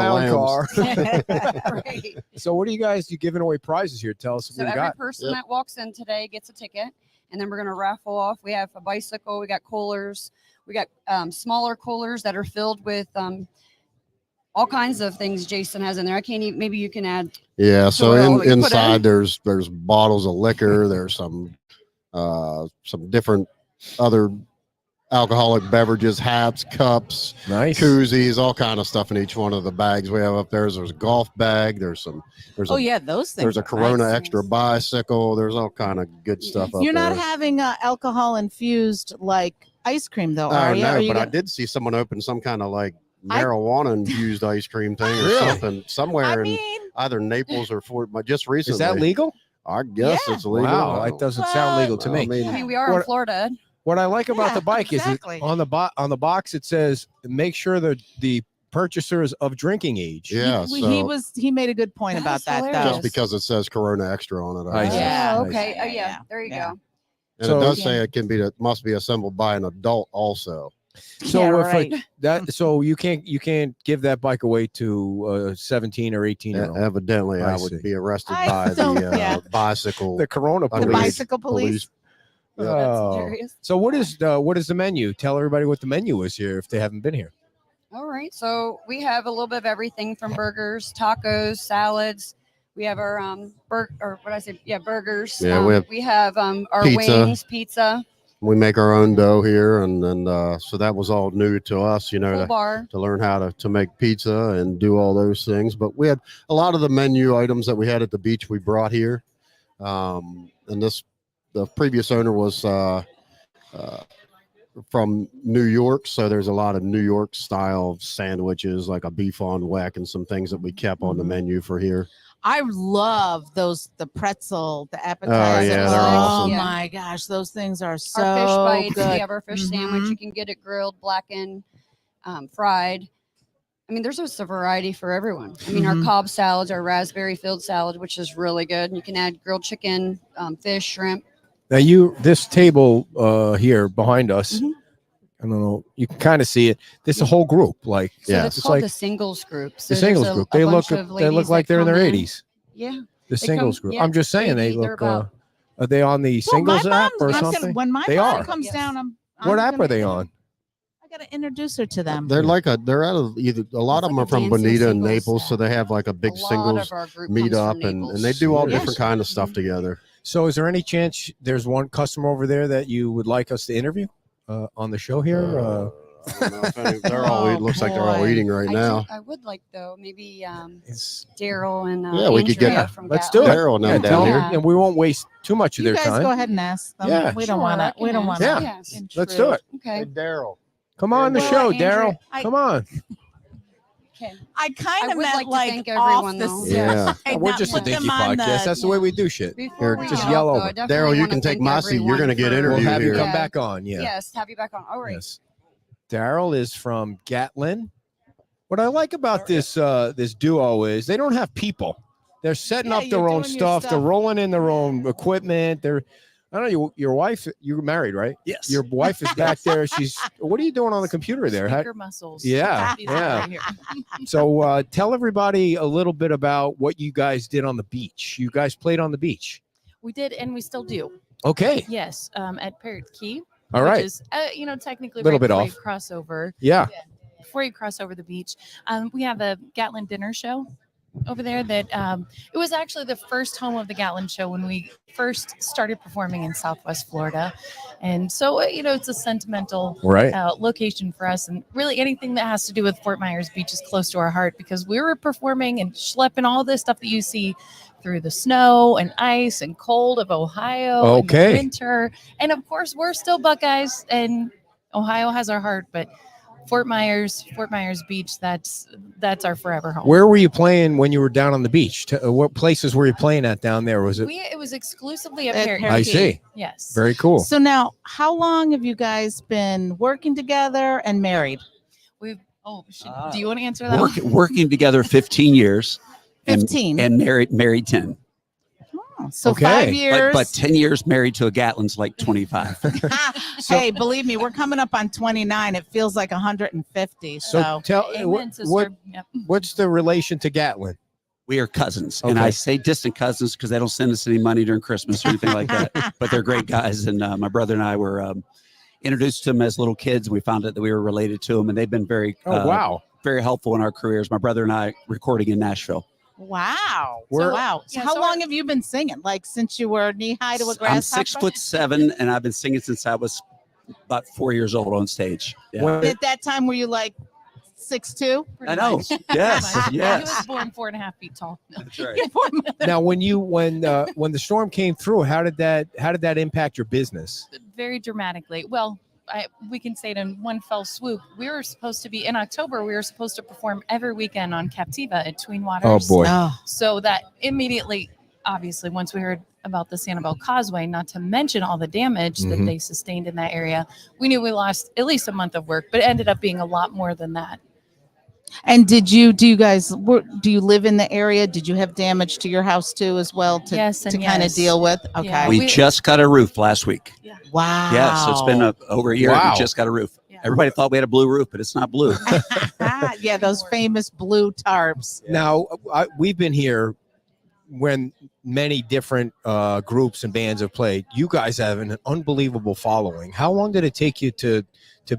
the clown Lambs. car. Right. So what are you guys? You giving away prizes here? Tell us So what you every got. person Yep. that walks in today gets a ticket, and then we're going to raffle off. We have a bicycle. We got coolers. We got smaller coolers that are filled with all kinds of things Jason has in there. I can't even, maybe you can add. Yeah. So what all you put inside in? there's bottles of liquor. There's some different other alcoholic beverages, hats, cups, Nice. koozies, all kind of stuff in each one of the bags we have up there. There's a golf bag. There's Oh yeah, those things. there's a are Corona nice. Extra bicycle. There's all kind of good stuff up You're there. not having alcohol infused like ice cream though, Oh are you? no, Are you but I gonna- did see someone open some kind of like marijuana infused ice cream thing or Really? something somewhere I in mean, either Naples or Fort, but just recently. Is that legal? I guess Yeah. it's legal. Wow, it doesn't sound legal to Well, me. I mean, we are in What- Florida. What I like about Yeah, the bike exactly. is on the box it says make sure that the purchaser is of drinking age. Yeah, he made a good point about That's that hilarious. though. just because it says Corona Extra on it. I see. Yeah. Oh, okay. Yeah, Yeah. yeah, There you yeah. go. And So- it does say it can be must be assembled by an adult also. So Yeah, if right. so you can't give that bike away to a 17 or 18 year old. Evidently, I I see. would be arrested I by don't- the yeah. bicycle. The Corona The underage police. bicycle police. Yeah. That's Oh. hilarious. So what is the menu? Tell everybody what the menu is here if they haven't been here. All right. So we have a little bit of everything from burgers, tacos, salads. We have our burgers. Yeah, we have our pizza. wings, pizza, We make our own dough here, and so that was all new to us, you know, full to, bar. to learn how to make pizza and do all those things. But we had a lot of the menu items that we had at the beach we brought here. And the previous owner was from New York, so there's a lot of New York style sandwiches, like a beef on weck and some things that we kept on the Mhm. menu for here. I love the pretzel, the appetizer. yeah, they're awesome. Yeah. My gosh, those things are so Our fish bites. good. We have our fish sandwich. Mhm. You can get it grilled, blackened, fried. I mean, there's just a variety for everyone. I mean, our Mhm. Cobb salads, our raspberry filled salad, which is really good. You can add grilled chicken, fish, shrimp. Now this table here behind us, Mhm. I don't know, you can kind of see it. This is a whole group, like So Yeah. it's It's called like the singles group. So the there's singles a- group. a They look bunch of they look ladies like that they're in their come 80s. Yeah. The singles group. yeah, I'm just saying they they're look. about- Are they on the Well, my singles app or mom's- I'm something? when my They mom are. comes Yes. down, What I'm app gonna- are they on? I gotta introduce her to them. They're they're out of either a lot It's of them like are a from dancing Bonita and singles Naples, so app. they have like a big a lot singles of our group meet comes from up, and Naples. they do all Yes. different kind of stuff together. So, is there any chance there's one customer over there that you would like us to interview on the show here? I don't know if they're all. It Oh, looks like they're all boy. eating right now. I would like though maybe It's- Daryl and Yeah, we could get- Andrea from let's do it. Gatlin. Daryl and them yeah, down tell here. them, and we won't waste too much of You their guys time. go ahead and ask them. Yeah. we don't Sure, want I to. We can don't want ask. to. Yeah. Yes. Let's do it. Okay. Daryl. Come on the Well, show, Andrea, Daryl. I- Come on. Okay. I kind I of would meant like to like thank off everyone, the though. Yeah. Hey, We're not just a put them dinky on podcast. the- That's the way we do shit. Before we just get yell off, though, over. I definitely Daryl, you wanna can take thank my seat. You're everyone going to get for- We'll interviewed have you here. come back on. Yeah. Yes, have you back on. All right. Yes. Daryl is from Gatlin. What I like about this duo is they don't have people. They're setting Yeah, up their you're own doing your stuff. They're stuff. rolling in their own equipment. I don't know, your wife, you're married, right? Yes. Your wife is back there. What are you doing on the computer there? How- Speaker muscles. Yeah, These are yeah. right here. So tell everybody a little bit about what you guys did on the beach. You guys played on the beach. We did, and we still do. Okay. Yes, at Parrot Key. All which right. is, technically Little right bit before off. you cross over. Yeah. Before you cross over the beach, we have a Gatlin dinner show over there. That it was actually the first home of the Gatlin show when we first started performing in Southwest Florida, and so it's a sentimental Right. location for us, and really anything that has to do with Fort Myers Beach is close to our heart because we were performing and schlepping all this stuff that you see through the snow and ice and cold of Ohio in the Okay. winter, and of course we're still Buckeyes, and Ohio has our heart, but Fort Myers Beach, that's our forever home. Where were you playing when you were down on the beach? What places were you playing at down there? Was it? It was exclusively at At Parrot Parrot I Key. see. Yes. Very cool. So now, how long have you guys been working together and married? Do you want to answer that? one? Working together 15 years. And, 15. and married 10. Oh, so Okay. 5 But, years. but 10 years married to a Gatlin's like 25. Hey, believe me, we're coming up on 29. It feels like 150. So So, tell Amen, sister. Yep. what's the relation to Gatlin? We are cousins. And Okay. I say distant cousins because they don't send us any money during Christmas or anything like that. But they're great guys. And my brother and I were introduced to them as little kids. We found out that we were related to them. And they've been very, Wow. very helpful in our careers. My brother and I recording in Nashville. wow. We're- Wow. So Yeah, how so long have you been singing? Like since you were knee high to a grasshopper? I'm 6'7", and I've been singing since I was about 4 years old on stage. Yeah. When- At that time, were you like 6'2"? Pretty I know. much. Yes, Pretty much. He yes. was born 4.5 feet tall. No. That's right. now, when the storm came through, how did that impact your business? Very dramatically. Well, we can say it in one fell swoop. We were supposed to be in October. We were supposed to perform every weekend on Captiva at Tween Waters. Oh boy. So that immediately, obviously, once we heard about the Sanibel Causeway, not to mention all the damage that Mhm. they sustained in that area, we knew we lost at least a month of work, but it ended up being a lot more than that. And do you live in the area? Did you have damage to your house too as well to Yes, and kind of yes. deal with? Okay. Yeah, We we- just got a roof last week. Wow. Yeah, so it's been over a year. Wow. We just got a roof. Yeah. Everybody thought we had a blue roof, but it's not blue. yeah, those famous blue tarps. Now, we've been here when many different groups and bands have played. You guys have an unbelievable following. How long did it take you to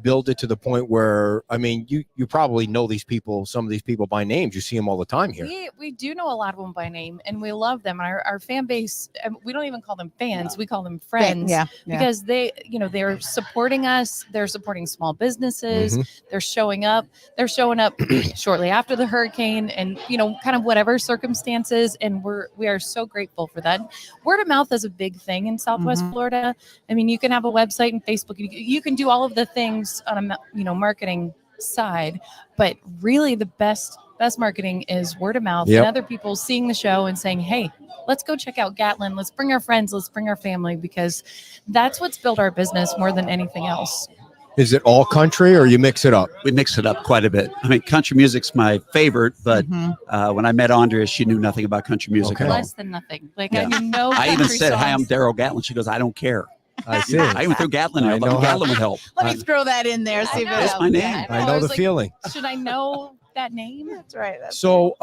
build it to the point where, I mean, you probably know these people, some of these people by names. You see them all the time here. We do know a lot of them by name, and we love them. And our fan base, we don't even call them fans; we call them friends. Yeah. Because they're supporting us. They're supporting small businesses. Mhm. They're showing up. They're showing up shortly after the hurricane, and kind of whatever circumstances. And we are so grateful for that. Word of mouth is a big thing in Southwest Mhm. Florida. I mean, you can have a website and Facebook. You can do all of the things on a marketing side, but really the best marketing is word of mouth Yep. and other people seeing the show and saying, hey, let's go check out Gatlin. Let's bring our friends. Let's bring our family, because that's what's built our business more than anything else. Is it all country or you mix it up? We mix it up quite a bit. I mean, country music's my favorite, but Mhm. when I met Andrea, she knew nothing about country music Okay. at all. Less than nothing. Like Yeah. I know. I even country said, "Hi, I'm songs. Daryl Gatlin." She goes, "I don't care." I see. I even threw Gatlin in. I I know thought how- Gatlin would help. Let me throw that in there. See if it know. That's helps. my name. Yeah, I know was the like, feeling. Should I know that name? That's right. That's So,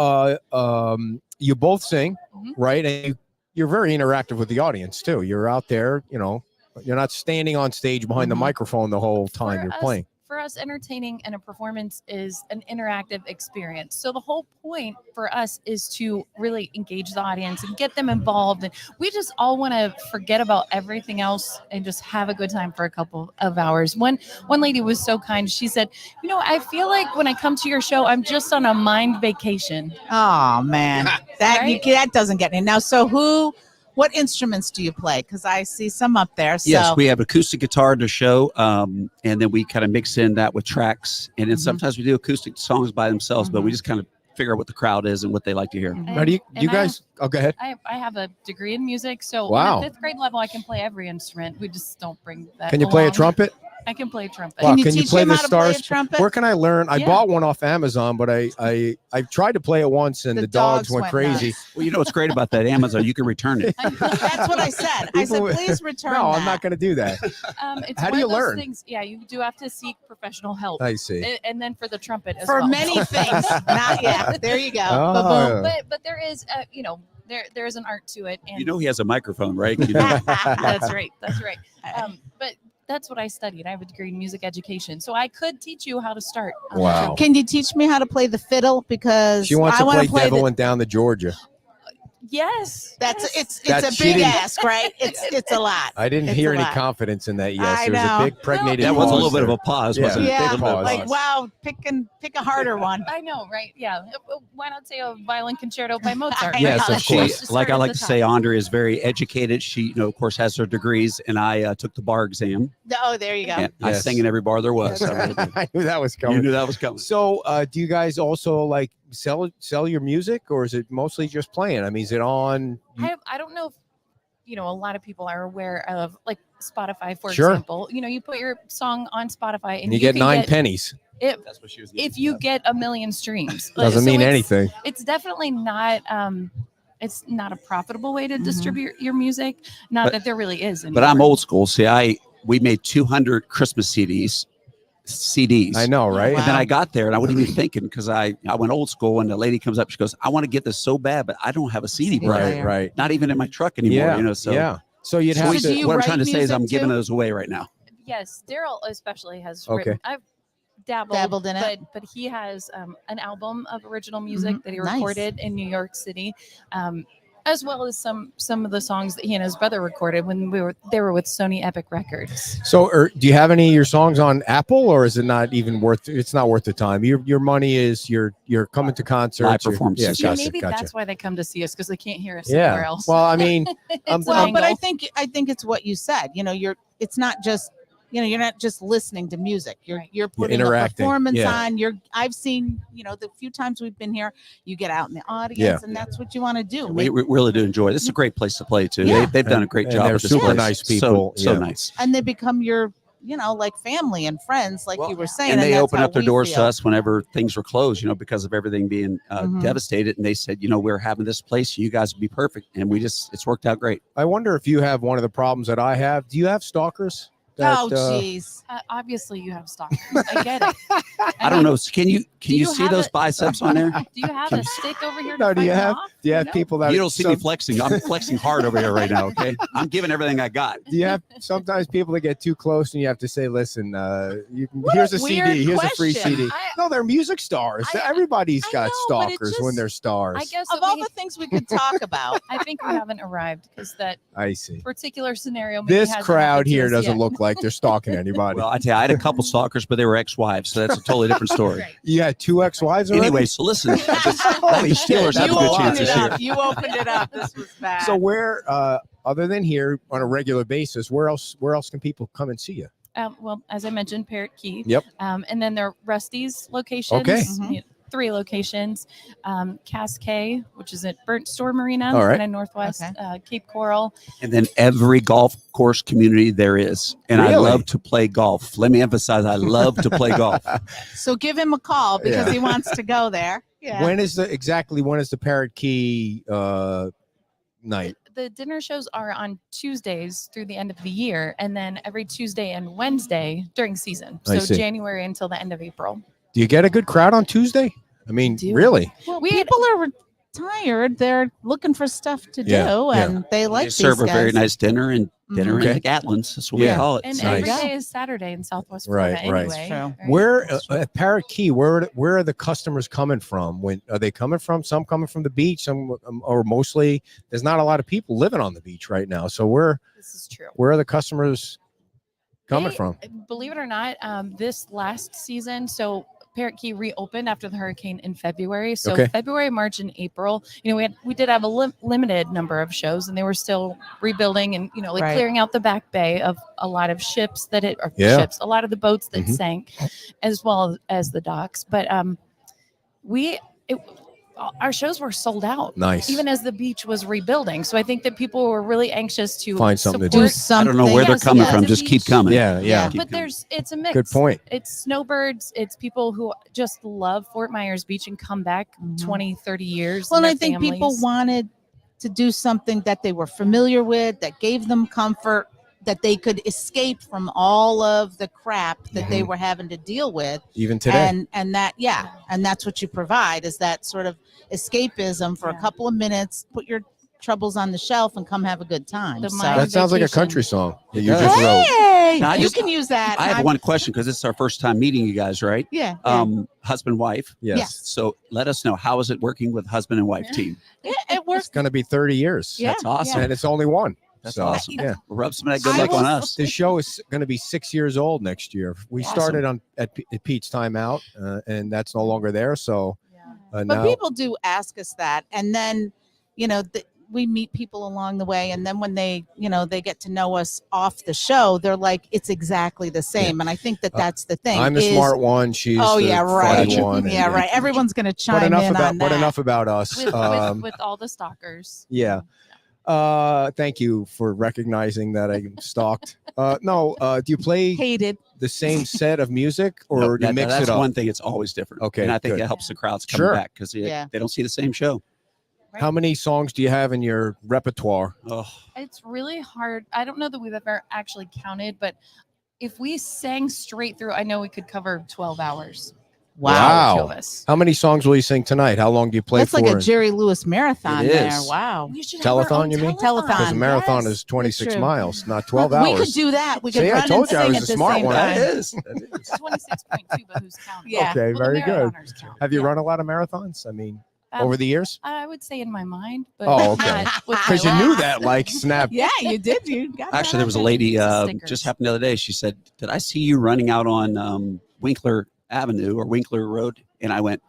you both sing, Mhm. right? And you're very interactive with the audience too. You're out there, you're not standing on stage behind the Mhm. microphone the whole time For you're us- playing. For us, entertaining and a performance is an interactive experience. So the whole point for us is to really engage the audience and get them involved. And we just all want to forget about everything else and just have a good time for a couple of hours. One lady was so kind. She said, I feel like when I come to your show, I'm just on a mind vacation. Oh man, Right? that doesn't get me now. So what instruments do you play? Because I see some up there. So Yes, we have acoustic guitar to show, and then we kind of mix in that with tracks. And then Mhm. sometimes we do acoustic songs by themselves, but we Mhm. just kind of figure out what the crowd is and what they like to hear. Mhm. Now, do you And guys? Oh, go ahead. I have a degree in music, so Wow. on a 5th grade level, I can play every instrument. We just don't bring that. Can you play a along. trumpet? I can play trumpet. Wow, Can you can you teach play him the how to play a stars? trumpet? Where can I learn? I Yeah. bought one off Amazon, but I tried to play it once and The the dogs dogs went went crazy. nuts. Well, you know what's great about that Amazon? You can return it. That's what I said. I said, People- please return. No, that. I'm not going to do that. It's How do one you of those learn? Things, yeah, you do have to seek professional help. I see. And then for the trumpet as For well. many things. Not yet. There you go. Oh. Ba-boom. But there is, there is an art to it. And You know he has a microphone, right? You know? that's right. That's right. But that's what I studied. I have a degree in music education, so I could teach you how to start. on the Wow. trumpet. Can you teach me how to play the fiddle? Because She wants I to want play Devil the, Went Down to Georgia. Yes. That's yes. it's That a she big didn't- ask, right? It's a lot. I didn't It's hear a any lot. confidence in that. Yes, I there was a know. big pregnated. That was a pause little bit of there. a pause, Yeah. wasn't it? Yeah. Big pause. Like wow, pick a harder one. I know, right? Yeah. Why not say a violin concerto by Mozart? I Yes, know. of She, course. Just like start I at like the to say, top. Andrea is very educated. She, of course, has her degrees, and I took the bar exam. Oh, there you go. And I Yes. sang in every bar there was. So I knew that was you coming. knew that was coming. So, do you guys also like sell your music, or is it mostly just playing? I mean, is it on? I don't know if a lot of people are aware of like Spotify, for Sure. example. You put your song on Spotify and You get can 9 pennies. That's what she was. if you get 1 million streams. Doesn't So mean it's- anything. It's definitely not. It's not a profitable way to Mhm. distribute your music. Not But- that there really is. But I'm anymore. old school. See, we made 200 Christmas CDs. I know, right? And then Wow. I got there and I wasn't even thinking because I went old school and the lady comes up, she goes, I want to get this so bad, but I don't have a CD CD player. player. Right, right. Not even in my truck anymore, Yeah, so yeah. So you'd So have do to. you what I'm write trying to say is music I'm giving too? those away right now. Yes, Daryl especially has Okay. written. I've dabbled in it. but he has an album of original music that he Nice. recorded in New York City. as well as some of the songs that he and his brother recorded when they were with Sony Epic Records. So, do you have any of your songs on Apple, or is it not even worth? It's not worth the time. Your money is you're coming to concerts, Live performances. Yeah, Maybe gotcha. that's why they come to see us, because they can't hear us anywhere else. Well, I mean, Well, but I think it's what you said. It's not just you're not just listening to music. You're putting a interacting. performance Yeah. on. I've seen the few times we've been here, you get out in the audience, Yeah. and that's what you want to do. We really do enjoy it. This is a great place to play too. Yeah. They've done a great And job they're with this super place. nice people. So Yeah. nice. And they become your like family and friends, like you were saying. And they that's opened how up their we doors to feel. us whenever things were closed, because of everything being devastated. And they said, we're having this place. You guys would be perfect. And it's worked out great. I wonder if you have one of the problems that I have. Do you have stalkers? Oh, jeez. Obviously, you have stalkers. I get it. I don't know. Can you you see have those a- biceps on there? Do you have a stick over here? No, to do you fight them have? off? Do you have No. people that You don't see me flexing. I'm flexing hard over here right now. Okay, I'm giving everything I got. Do you have sometimes people that get too close and you have to say, "Listen, here's a weird CD. Here's a free question. CD." No, they're music stars. Everybody's got but it stalkers just- when they're stars. I guess Of that all we- the things we could talk about, I think we haven't arrived, because that I see. particular scenario. Maybe This hasn't crowd happened to here us doesn't yet. look like they're stalking anybody. Well, I tell you, I had a couple stalkers, but they were ex-wives, so that's a totally different story. Right. You had 2 ex-wives already? Anyway, so listen, the Holy Steelers shit. have a you good opened chance it this year. up. You opened it up. This was bad. So where, other than here on a regular basis, where else can people come and see you? Well, as I mentioned, Parrot Key. Yep. And then there are Rusty's locations. Okay. you know, 3 locations. Cascade, which is at Burnt Store Marina, All right. kind of northwest. Okay. Cape Coral. And then every golf course community there is. And I Really? love to play golf. Let me emphasize, I love to play golf. So give him a call because Yeah. he wants to go there. Yeah. When is the Parrot Key night? The dinner shows are on Tuesdays through the end of the year, and then every Tuesday and Wednesday during season. I So see. January until the end of April. Do you get a good crowd on Tuesday? I mean, do. really? Well, We had- people are retired. They're looking for stuff to Yeah, do, yeah. and they like They these serve a guys. very nice dinner and dinner Okay. in the Gatlins. That's what Yeah. we call it. And So- every Nice. day is Saturday in Southwest Right, Florida right. anyway. True. Right? Where at Parrot Key? Where are the customers coming from? When are they coming from? Some coming from the beach, some or mostly. There's not a lot of people living on the beach right now. So where This is true. are the customers coming They- from? Believe it or not, this last season, so Parrot Key reopened after the hurricane in February. So Okay. February, March, and April, we did have a limited number of shows, and they were still rebuilding and Right. clearing out the back bay of a lot of ships Yeah. a lot of the boats that Mhm. sank, as well as the docks. But our shows were sold out. Nice. Even as the beach was rebuilding. So I think that people were really anxious to Find something to Do do. support. something. I don't know where they're Yes, coming yeah, from. the Just keep beach. coming. Yeah, yeah. Keep But coming. it's a mix. Good point. It's snowbirds. It's people who just love Fort Myers Beach and come back Mhm. 20, 30 years. Well, and and I their think people families. wanted to do something that they were familiar with, that gave them comfort, that they could escape from all of the crap that they were having to deal with. Even today. And that, yeah, and that's what you provide is that sort of escapism for a Yeah. couple of minutes, put your troubles on the shelf and come have a good time. The So- mind That sounds like a vacation. country song that you It just does. wrote. Hey, Now, I you just- can use that. I have one question because it's our first time meeting you guys, right? Yeah. Yeah. Husband, wife. Yes. Yeah. So let us know, how is it working with husband and wife team? Yeah, it It's works. going to be 30 years. Yeah. That's awesome. And it's only one. That's So, awesome. Yeah. Rub some of that good I luck on will- us. This show is going to be 6 years old next year. We Awesome. started at Pete's Timeout, and that's no longer there. So But now, people do ask us that, and then we meet people along the way, and then when they they get to know us off the show, they're like, it's exactly the same. And I think that that's the thing. I'm the is- smart one. She's Oh the yeah, right. funny one. Yeah, right. Everyone's gonna chime But enough in about on that. enough about us. With all the stalkers. Yeah. Thank you for recognizing that I'm stalked. No, do you play Hated. the same set of music or No, do you mix that's it up? one thing. It's always different. Okay, And I think good. that helps the crowds come Sure. back because Yeah. they don't see the same show. How many songs do you have in your repertoire? Oh, It's really hard. I don't know that we've ever actually counted, but if we sang straight through, I know we could cover 12 hours. Wow. Two of us. How many songs will you sing tonight? How long do you play That's for? like a Jerry Lewis marathon It there. is. Wow. We should have our Telethon, own you mean? Telethon. Because a marathon Yes, is 26 true. miles, not 12 We hours. could do that. We could See, I run told and you I sing was at a the smart same one. time. that is. It's 26.2, but who's counting? Yeah. Okay, Well, the very good. marathoners count. Have you Yeah. run a lot of marathons? I mean, over the years? I would say in my mind, but Oh, okay. not with my Because you knew life. that, like, snap. Yeah, you did. You got Actually, that there was a on lady Stickers. just happened the other day. She said, "Did I see you running out on Winkler Avenue or Winkler Road?" And I went,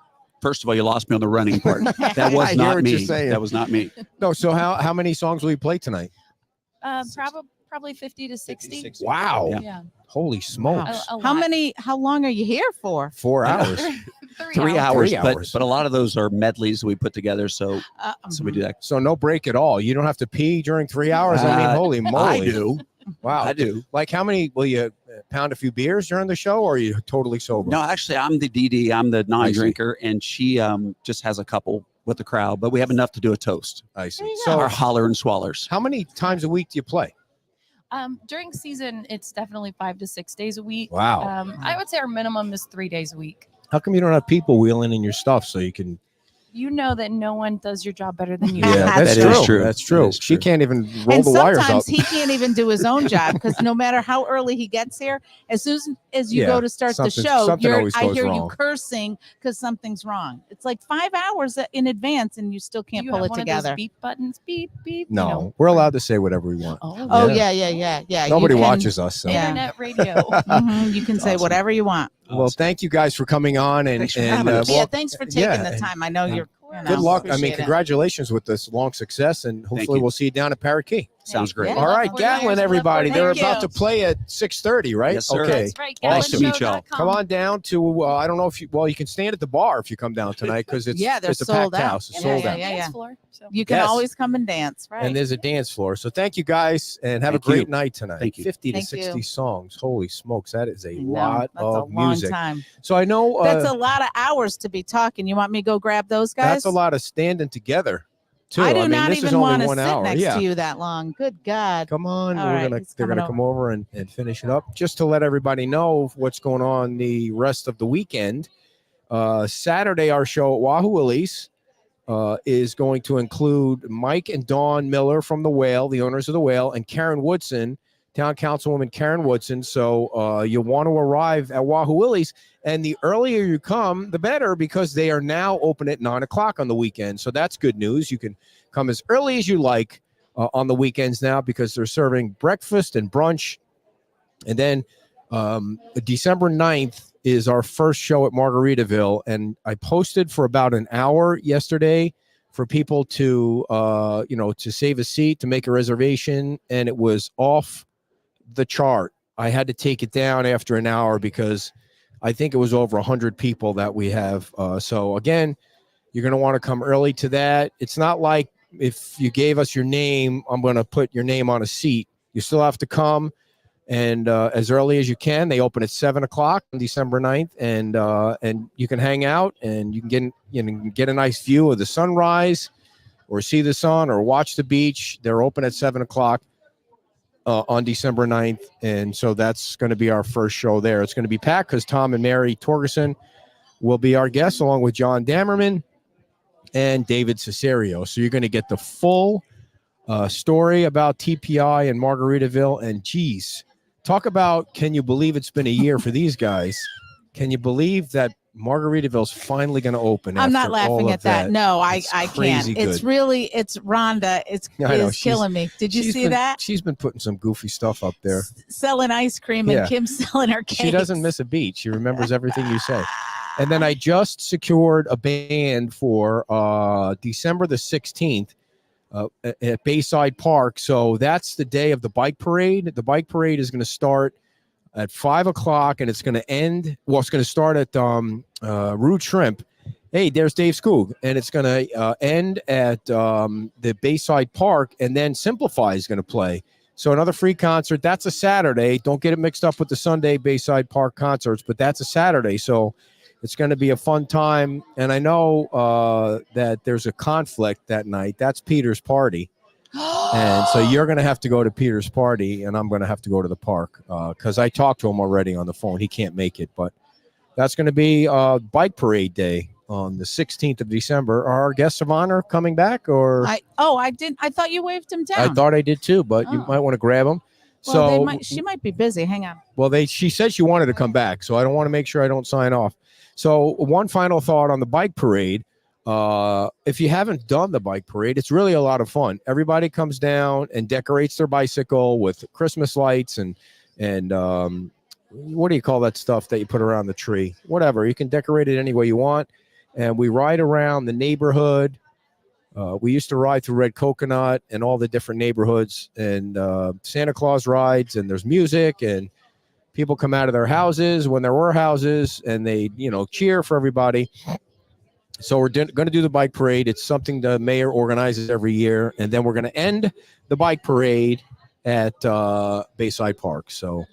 "First of all, you lost me on the running part. That I was hear not what you're me. saying. That was not me." No, so how many songs will you play tonight? Probably 50 to 60. Wow. Yeah. Yeah. Holy smokes. A How lot. how long are you here for? 4 hours. 3 hours, 3 but hours. but a lot of those are medleys we put together. So we do that. So no break at all. You don't have to pee during 3 hours. I mean, holy moly. I do. Wow. I do. Like, how many will you pound a few beers during the show, or are you totally sober? No, actually, I'm the DD. I'm the non-drinker, and she just has a couple with the crowd. But we have enough to do a toast. I see. Our So holler and swallers. how many times a week do you play? During season, it's definitely 5 to 6 days a week. Wow. I would say our minimum is 3 days a week. How come you don't have people wheeling in your stuff so you can? You know that no one does your job better than you. Yeah, that's That is true. true. That's true. That is She true. can't even roll And the wires up. sometimes he can't even do his own job because no matter how early he gets here, as soon as you Yeah, go to start the something- show, something always I goes hear wrong. you cursing because something's wrong. It's like 5 hours in advance and you still can't Do you pull have it one together. Of those beep buttons, beep beep. No, you know? we're allowed to say whatever we want. Oh yeah, yeah. Nobody You can- watches us. So. Yeah. Internet radio. You can say Awesome. whatever you want. Well, thank you guys for coming on, and Thanks for having us. Yeah, well, thanks for taking yeah, the time. I know you're. good luck. I mean, appreciate it. congratulations with this long success, and hopefully you. we'll see you down at Parrot Key. Sounds great. Yeah. All right, Fort Gatlin, Myers, everybody. love They're Fort about to Myers. play at 6:30, right? Yes, sir. Okay. That's right. Nice to meet y'all. Come on down to. I don't know if you. Well, you can stand at the bar if you come down tonight because it's Yeah, they're it's a sold packed out. house. It's And sold there's out. a Yeah, dance yeah. floor, so. You can Yes. always come and dance, right? And there's a dance floor. So thank you guys, and have Thank a great you. night tonight. Thank you. 50 to Thank 60 you. songs. Holy smokes, that is a I know. lot That's of a long music. time. So I know That's a lot of hours to be talking. You want me to go grab those guys? that's a lot of standing together. Too. I do mean, not this is even only want to 1 sit hour. next Yeah. to you that long. Good God. Come on, All right, he's they're coming gonna come over and finish it up. Just to let everybody know what's going on the rest of the weekend. Saturday, our show at Wahoo Willie's is going to include Mike and Dawn Miller from the Whale, the owners of the Whale, and Karen Woodson, Town Councilwoman Karen Woodson. So you'll want to arrive at Wahoo Willie's, and the earlier you come, the better, because they are now open at 9:00 on the weekend. So that's good news. You can come as early as you like on the weekends now because they're serving breakfast and brunch. And then December 9th is our first show at Margaritaville, and I posted for about an hour yesterday for people to to save a seat, to make a reservation, and it was off the chart. I had to take it down after an hour because I think it was over 100 people that we have. So again, you're going to want to come early to that. It's not like if you gave us your name, I'm going to put your name on a seat. You still have to come, and as early as you can. They open at 7:00 on December 9th, and you can hang out and you can get a nice view of the sunrise, or see the sun, or watch the beach. They're open at 7:00 on December 9th, and so that's going to be our first show there. It's going to be packed because Tom and Mary Torgerson will be our guests, along with John Dammerman and David Cesario. So you're going to get the full story about TPI and Margaritaville. And geez, talk about, can you believe it's been a year for these guys? Can you believe that Margaritaville's finally going to open? I'm not after all laughing of at that. No, I It's can't. crazy It's good. really, it's Rhonda. It's I know, she's- killing me. Did you see that? She's been putting some goofy stuff up there. Selling ice cream Yeah. and Kim selling her cakes. She doesn't miss a beat. She remembers everything you say. And then I just secured a band for December the 16th at Bayside Park. So that's the day of the bike parade. The bike parade is going to start at 5:00 and it's going to end. Well, it's going to start at Root Shrimp. Hey, there's Dave Skoog. And it's going to end at the Bayside Park, and then Simplify is going to play. So another free concert. That's a Saturday. Don't get it mixed up with the Sunday Bayside Park concerts, but that's a Saturday. So it's going to be a fun time. And I know that there's a conflict that night. That's Peter's party. And so you're going to have to go to Peter's party, and I'm going to have to go to the park because I talked to him already on the phone. He can't make it, but that's going to be Bike Parade Day on the 16th of December. Are our guests of honor coming back? Or I didn't. I thought you waved him down. I thought I did too, but you Oh. might want to grab them. Well, So she might be busy. Hang on. well, she said she wanted to come back, so I don't want to make sure I don't sign off. So one final thought on the bike parade. If you haven't done the bike parade, it's really a lot of fun. Everybody comes down and decorates their bicycle with Christmas lights and what do you call that stuff that you put around the tree? Whatever. You can decorate it any way you want. And we ride around the neighborhood. We used to ride through Red Coconut and all the different neighborhoods, and Santa Claus rides, and there's music, and people come out of their houses when there were houses, and they, cheer for everybody. So we're going to do the bike parade. It's something the mayor organizes every year, and then we're going to end the bike parade at Bayside Park. So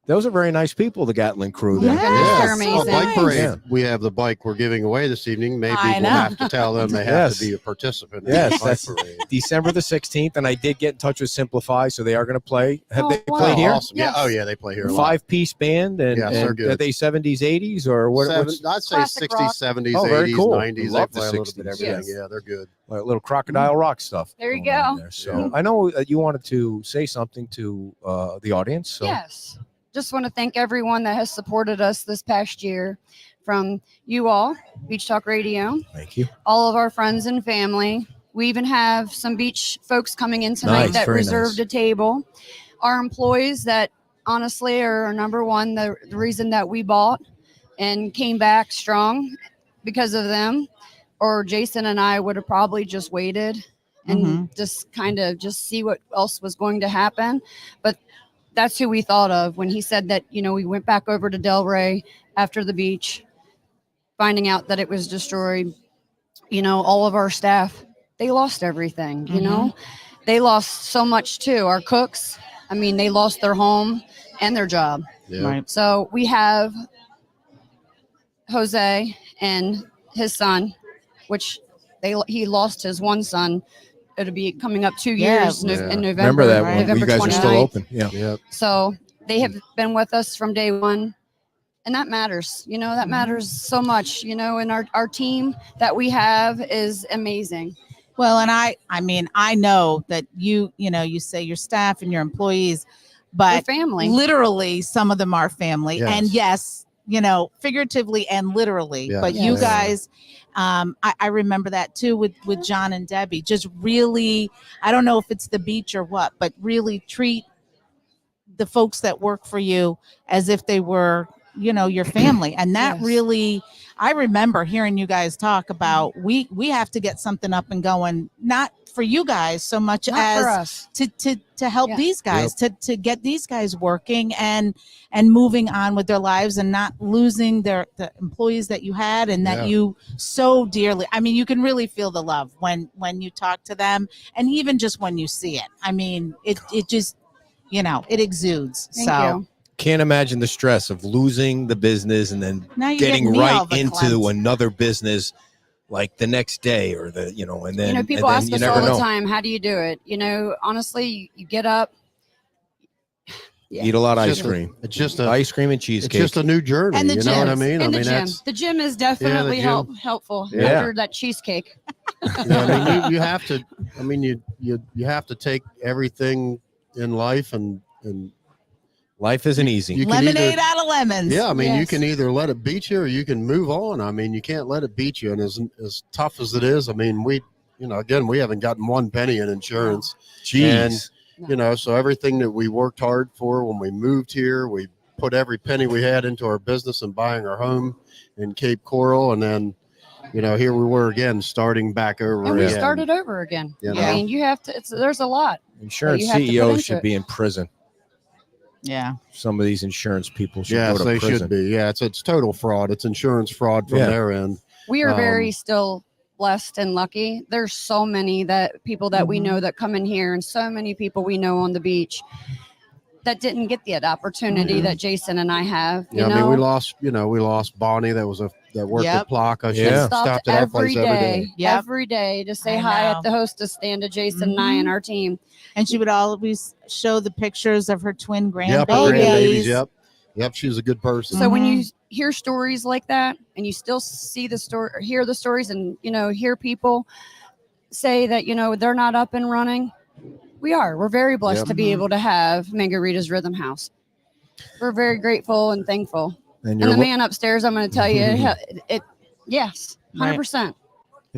those are very nice people, the Gatlin crew there. Yes, they're amazing. Well, bike parade. Yeah. We have the bike we're giving away this evening. Maybe I we'll know. have to tell them they have Yes. to be a participant in Yes, the bike that's parade. December the 16th, and I did get in touch with Simplify, so they are going to play. Have Oh, they wow. played here? Awesome. Yes. Yeah. Oh, yeah. They play here. a lot. 5-piece band, and, Yes, they're and good. are they 70s, 80s, or what? What's I'd say Classic 60s, rock. 70s, Oh, very 80s, cool. 90s. They Love the play a little bit 60s. of everything. Yes. Yeah, they're good. like little crocodile rock stuff? There you going on go. there. So I know that you wanted to say something to the audience. So Yes. Just want to thank everyone that has supported us this past year, from you all, Beach Talk Radio, thank you. all of our friends and family. We even have some beach folks coming in tonight Nice, that very reserved nice. a table. Our employees that honestly are our number one, the reason that we bought and came back strong because of them. Or Jason and I would have probably just waited and just kind of just see what else was going to happen. But that's who we thought of when he said that, we went back over to Delray after the beach, finding out that it was destroyed. All of our staff, they lost everything, they lost so much too. Our cooks, they lost their home and their job. Yeah. Right. So we have Jose and his son, which he lost his one son. It'll be coming up 2 Yeah. years Yeah. in November. Remember that right. when November you guys are still 29th. open? Yeah. Yep. So they have been with us from day one. And that matters, that matters so much, and our team that we have is amazing. Well, and I know that you say your staff and your employees, Our but family. literally some of them are family. Yes. And yes, figuratively and literally, Yes. but you Yes. guys, I remember that too with John and Debbie, just really, I don't know if it's the beach or what, but really treat the folks that work for you as if they were, your family. And that Yes. really, I remember hearing you guys talk about, we have to get something up and going, not for you guys so much Not as for us. to help Yeah. these guys, to get these guys working and moving on with their lives and not losing the employees that you had and that Yeah. you so dearly. You can really feel the love when you talk to them, and even just when you see it. It just, it exudes. Thank so you. Can't imagine the stress of losing the business and then now you're getting me all right the into cleanse. another business like the next day or and then People and ask then us you all never the know. time, how do you do it? Honestly, you get up. Yeah. Eat a lot of It's ice just a- cream. It's just a Ice cream and it's cheesecake. just a new journey. And the You know what I gyms. mean? And the gym. that's The gym is definitely gym. helpful Yeah. after that cheesecake. you have to. You have to take everything in life and Life isn't easy. you can Lemonade either- out of lemons. Yeah, you Yes. can either let it beat you or you can move on. You can't let it beat you. And as tough as it is, we, again, we haven't gotten one penny in insurance. Jeez. So everything that we worked hard for when we moved here, we put every penny we had into our business and buying our home in Cape Coral. And then, here we were again, starting back over And we again. started over again. You know? Yeah. You have to, there's a lot. Insurance you have to put CEOs into should it. be in prison. Yeah. Some of these insurance people should Yes, go to they prison. should be. Yeah, it's total fraud. It's insurance fraud from Yeah. their end. We are very Um, still blessed and lucky. There's so many people that we know that come in here, and so many people we know on the beach that didn't get the opportunity that Jason and I have. You Yeah, know, we lost Bonnie that worked Yep. at Plaka. She Yeah. stopped at our every place every day, day. Yep. every day to say I hi know. at the hostess stand to Jason and I and our team. And she would always show the pictures of her twin grandbabies. Yep, her grandbabies. Yep, she was a good person. So when you hear stories like that, and you still see the story, or hear the stories, and hear people say that they're not up and running, we're very blessed Yep. to be able to have Margarita's Rhythm House. We're very grateful and thankful. And And you're the man upstairs, I'm going to tell you, yes, 100%.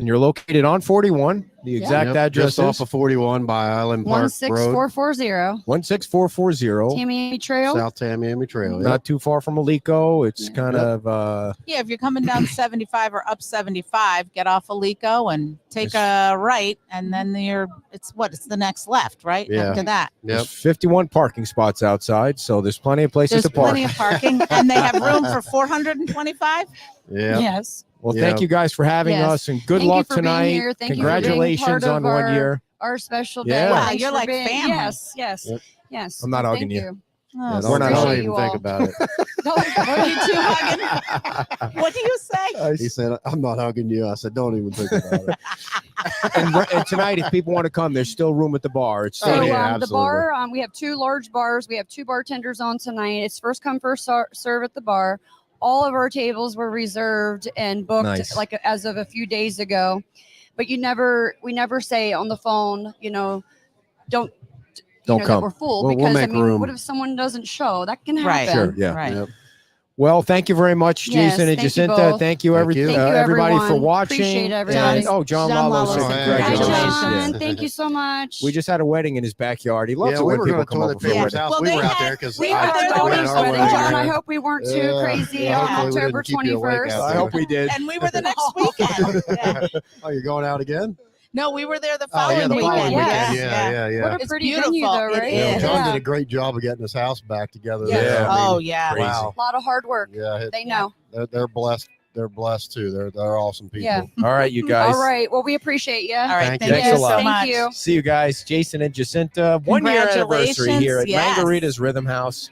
And you're located on 41. The exact Yep, address just off is of 41 by Island Park Road, 16440 16440. Tamiami Trail. South Tamiami Trail. Not Yep. too far from Alico. It's kind Yep. of Yeah, if you're coming down 75 or up 75, get off Alico and take a right, and then it's the next left, right? Yeah. After that. there's Yep. 51 parking spots outside, so there's plenty of places There's to park. plenty of parking, and they have room for 425. Yeah. Yes. Well, Yeah. thank you guys for having Yes. us, and good Thank you luck for being tonight. here. Thank you for being Congratulations part of on 1 year. Our special Yeah. day. Wow, Thanks you're for like being- family. Yes, yes, Yep. yes. I'm not Thank hugging you. Oh, Yeah, We're don't, not don't appreciate hugging. even you think all. about it. Are you two hugging? What do you say? He said, "I'm not hugging you." I said, "Don't even think about it." And tonight, if people want to come, there's still room at the bar. It's Oh, So standing. yeah. the bar, we have 2 large bars. We have 2 bartenders on tonight. It's first come, first serve at the bar. All of our tables were reserved and booked Nice. like as of a few days ago. But we never say on the phone, don't Don't that come. we're full, We'll because make room. what if someone doesn't show? That can Right. happen. Sure, yeah. Right. Yep. Well, thank you very much, Yes, Jason and thank you Jacinta. both. Thank you, Thank you. everybody for everyone. watching. Appreciate everybody. And, John John Lalo Lalo said said Hi, congratulations. John. Yeah. Thank you so much. We just had a wedding in his backyard. He loves Yeah, it we when were people going to come over toilet for a paper's wedding. house. Well, We they were out had- there because we we were were there there the the week wedding, wedding, John. I John. hope we weren't too Yeah. crazy Yeah, on hopefully we October didn't keep you awake 21st. out I hope we did. And we were the next weekend. Yeah. Oh, you're going out again? No, we were there the Oh, following yeah, the weekend. following weekend. Yes. Yeah. What a It's pretty beautiful. venue, though, It right? Yeah, is. John did a great job of getting his house back together. Yes. there. I mean, Oh, yeah. Crazy. wow. A lot of hard work. Yeah, They know. they're blessed. They're blessed too. They're awesome people. Yeah. All right, you guys. All right. Well, we appreciate you. All right. Thank Thank you. you Thanks a so lot. much. Thank you. See you guys, Jason and Jacinta. 1 year anniversary here at Congratulations, yes. Margarita's Rhythm House.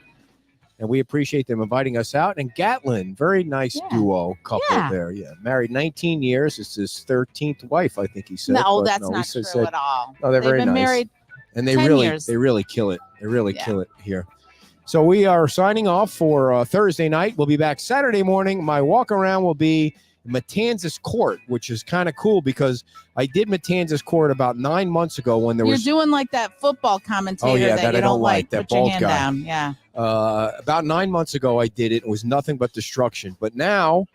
And we appreciate them inviting us out. And Gatlin, very nice Yeah. duo couple Yeah. there. Yeah. Married 19 years. It's his 13th wife, I think he said. No, But that's we not said- true at all. No, they're They've very been nice. married. And they 10 really years. kill it. They really Yeah. kill it here. So we are signing off for Thursday night. We'll be back Saturday morning. My walk around will be Matanzas Court, which is kind of cool because I did Matanzas Court about 9 months ago when there You're was doing like that football commentator yeah, that that you I don't don't like, like. that Put your bald hand guy. down. Yeah. About 9 months ago I did it. It was nothing but destruction. But now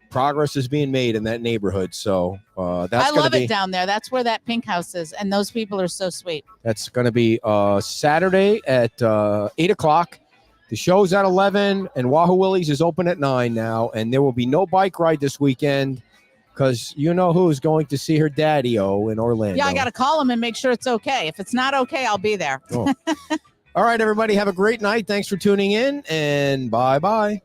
progress is being made in that neighborhood. So that's I gonna love be it down there. That's where that pink house is. And those people are so sweet. that's gonna be Saturday at 8:00. The show's at 11, and Wahoo Willie's is open at 9 now, and there will be no bike ride this weekend because you know who's going to see her daddy-o in Orlando. Yeah, I got to call him and make sure it's okay. If it's not okay, I'll be there. All right, everybody, have a great night. Thanks for tuning in, and bye-bye.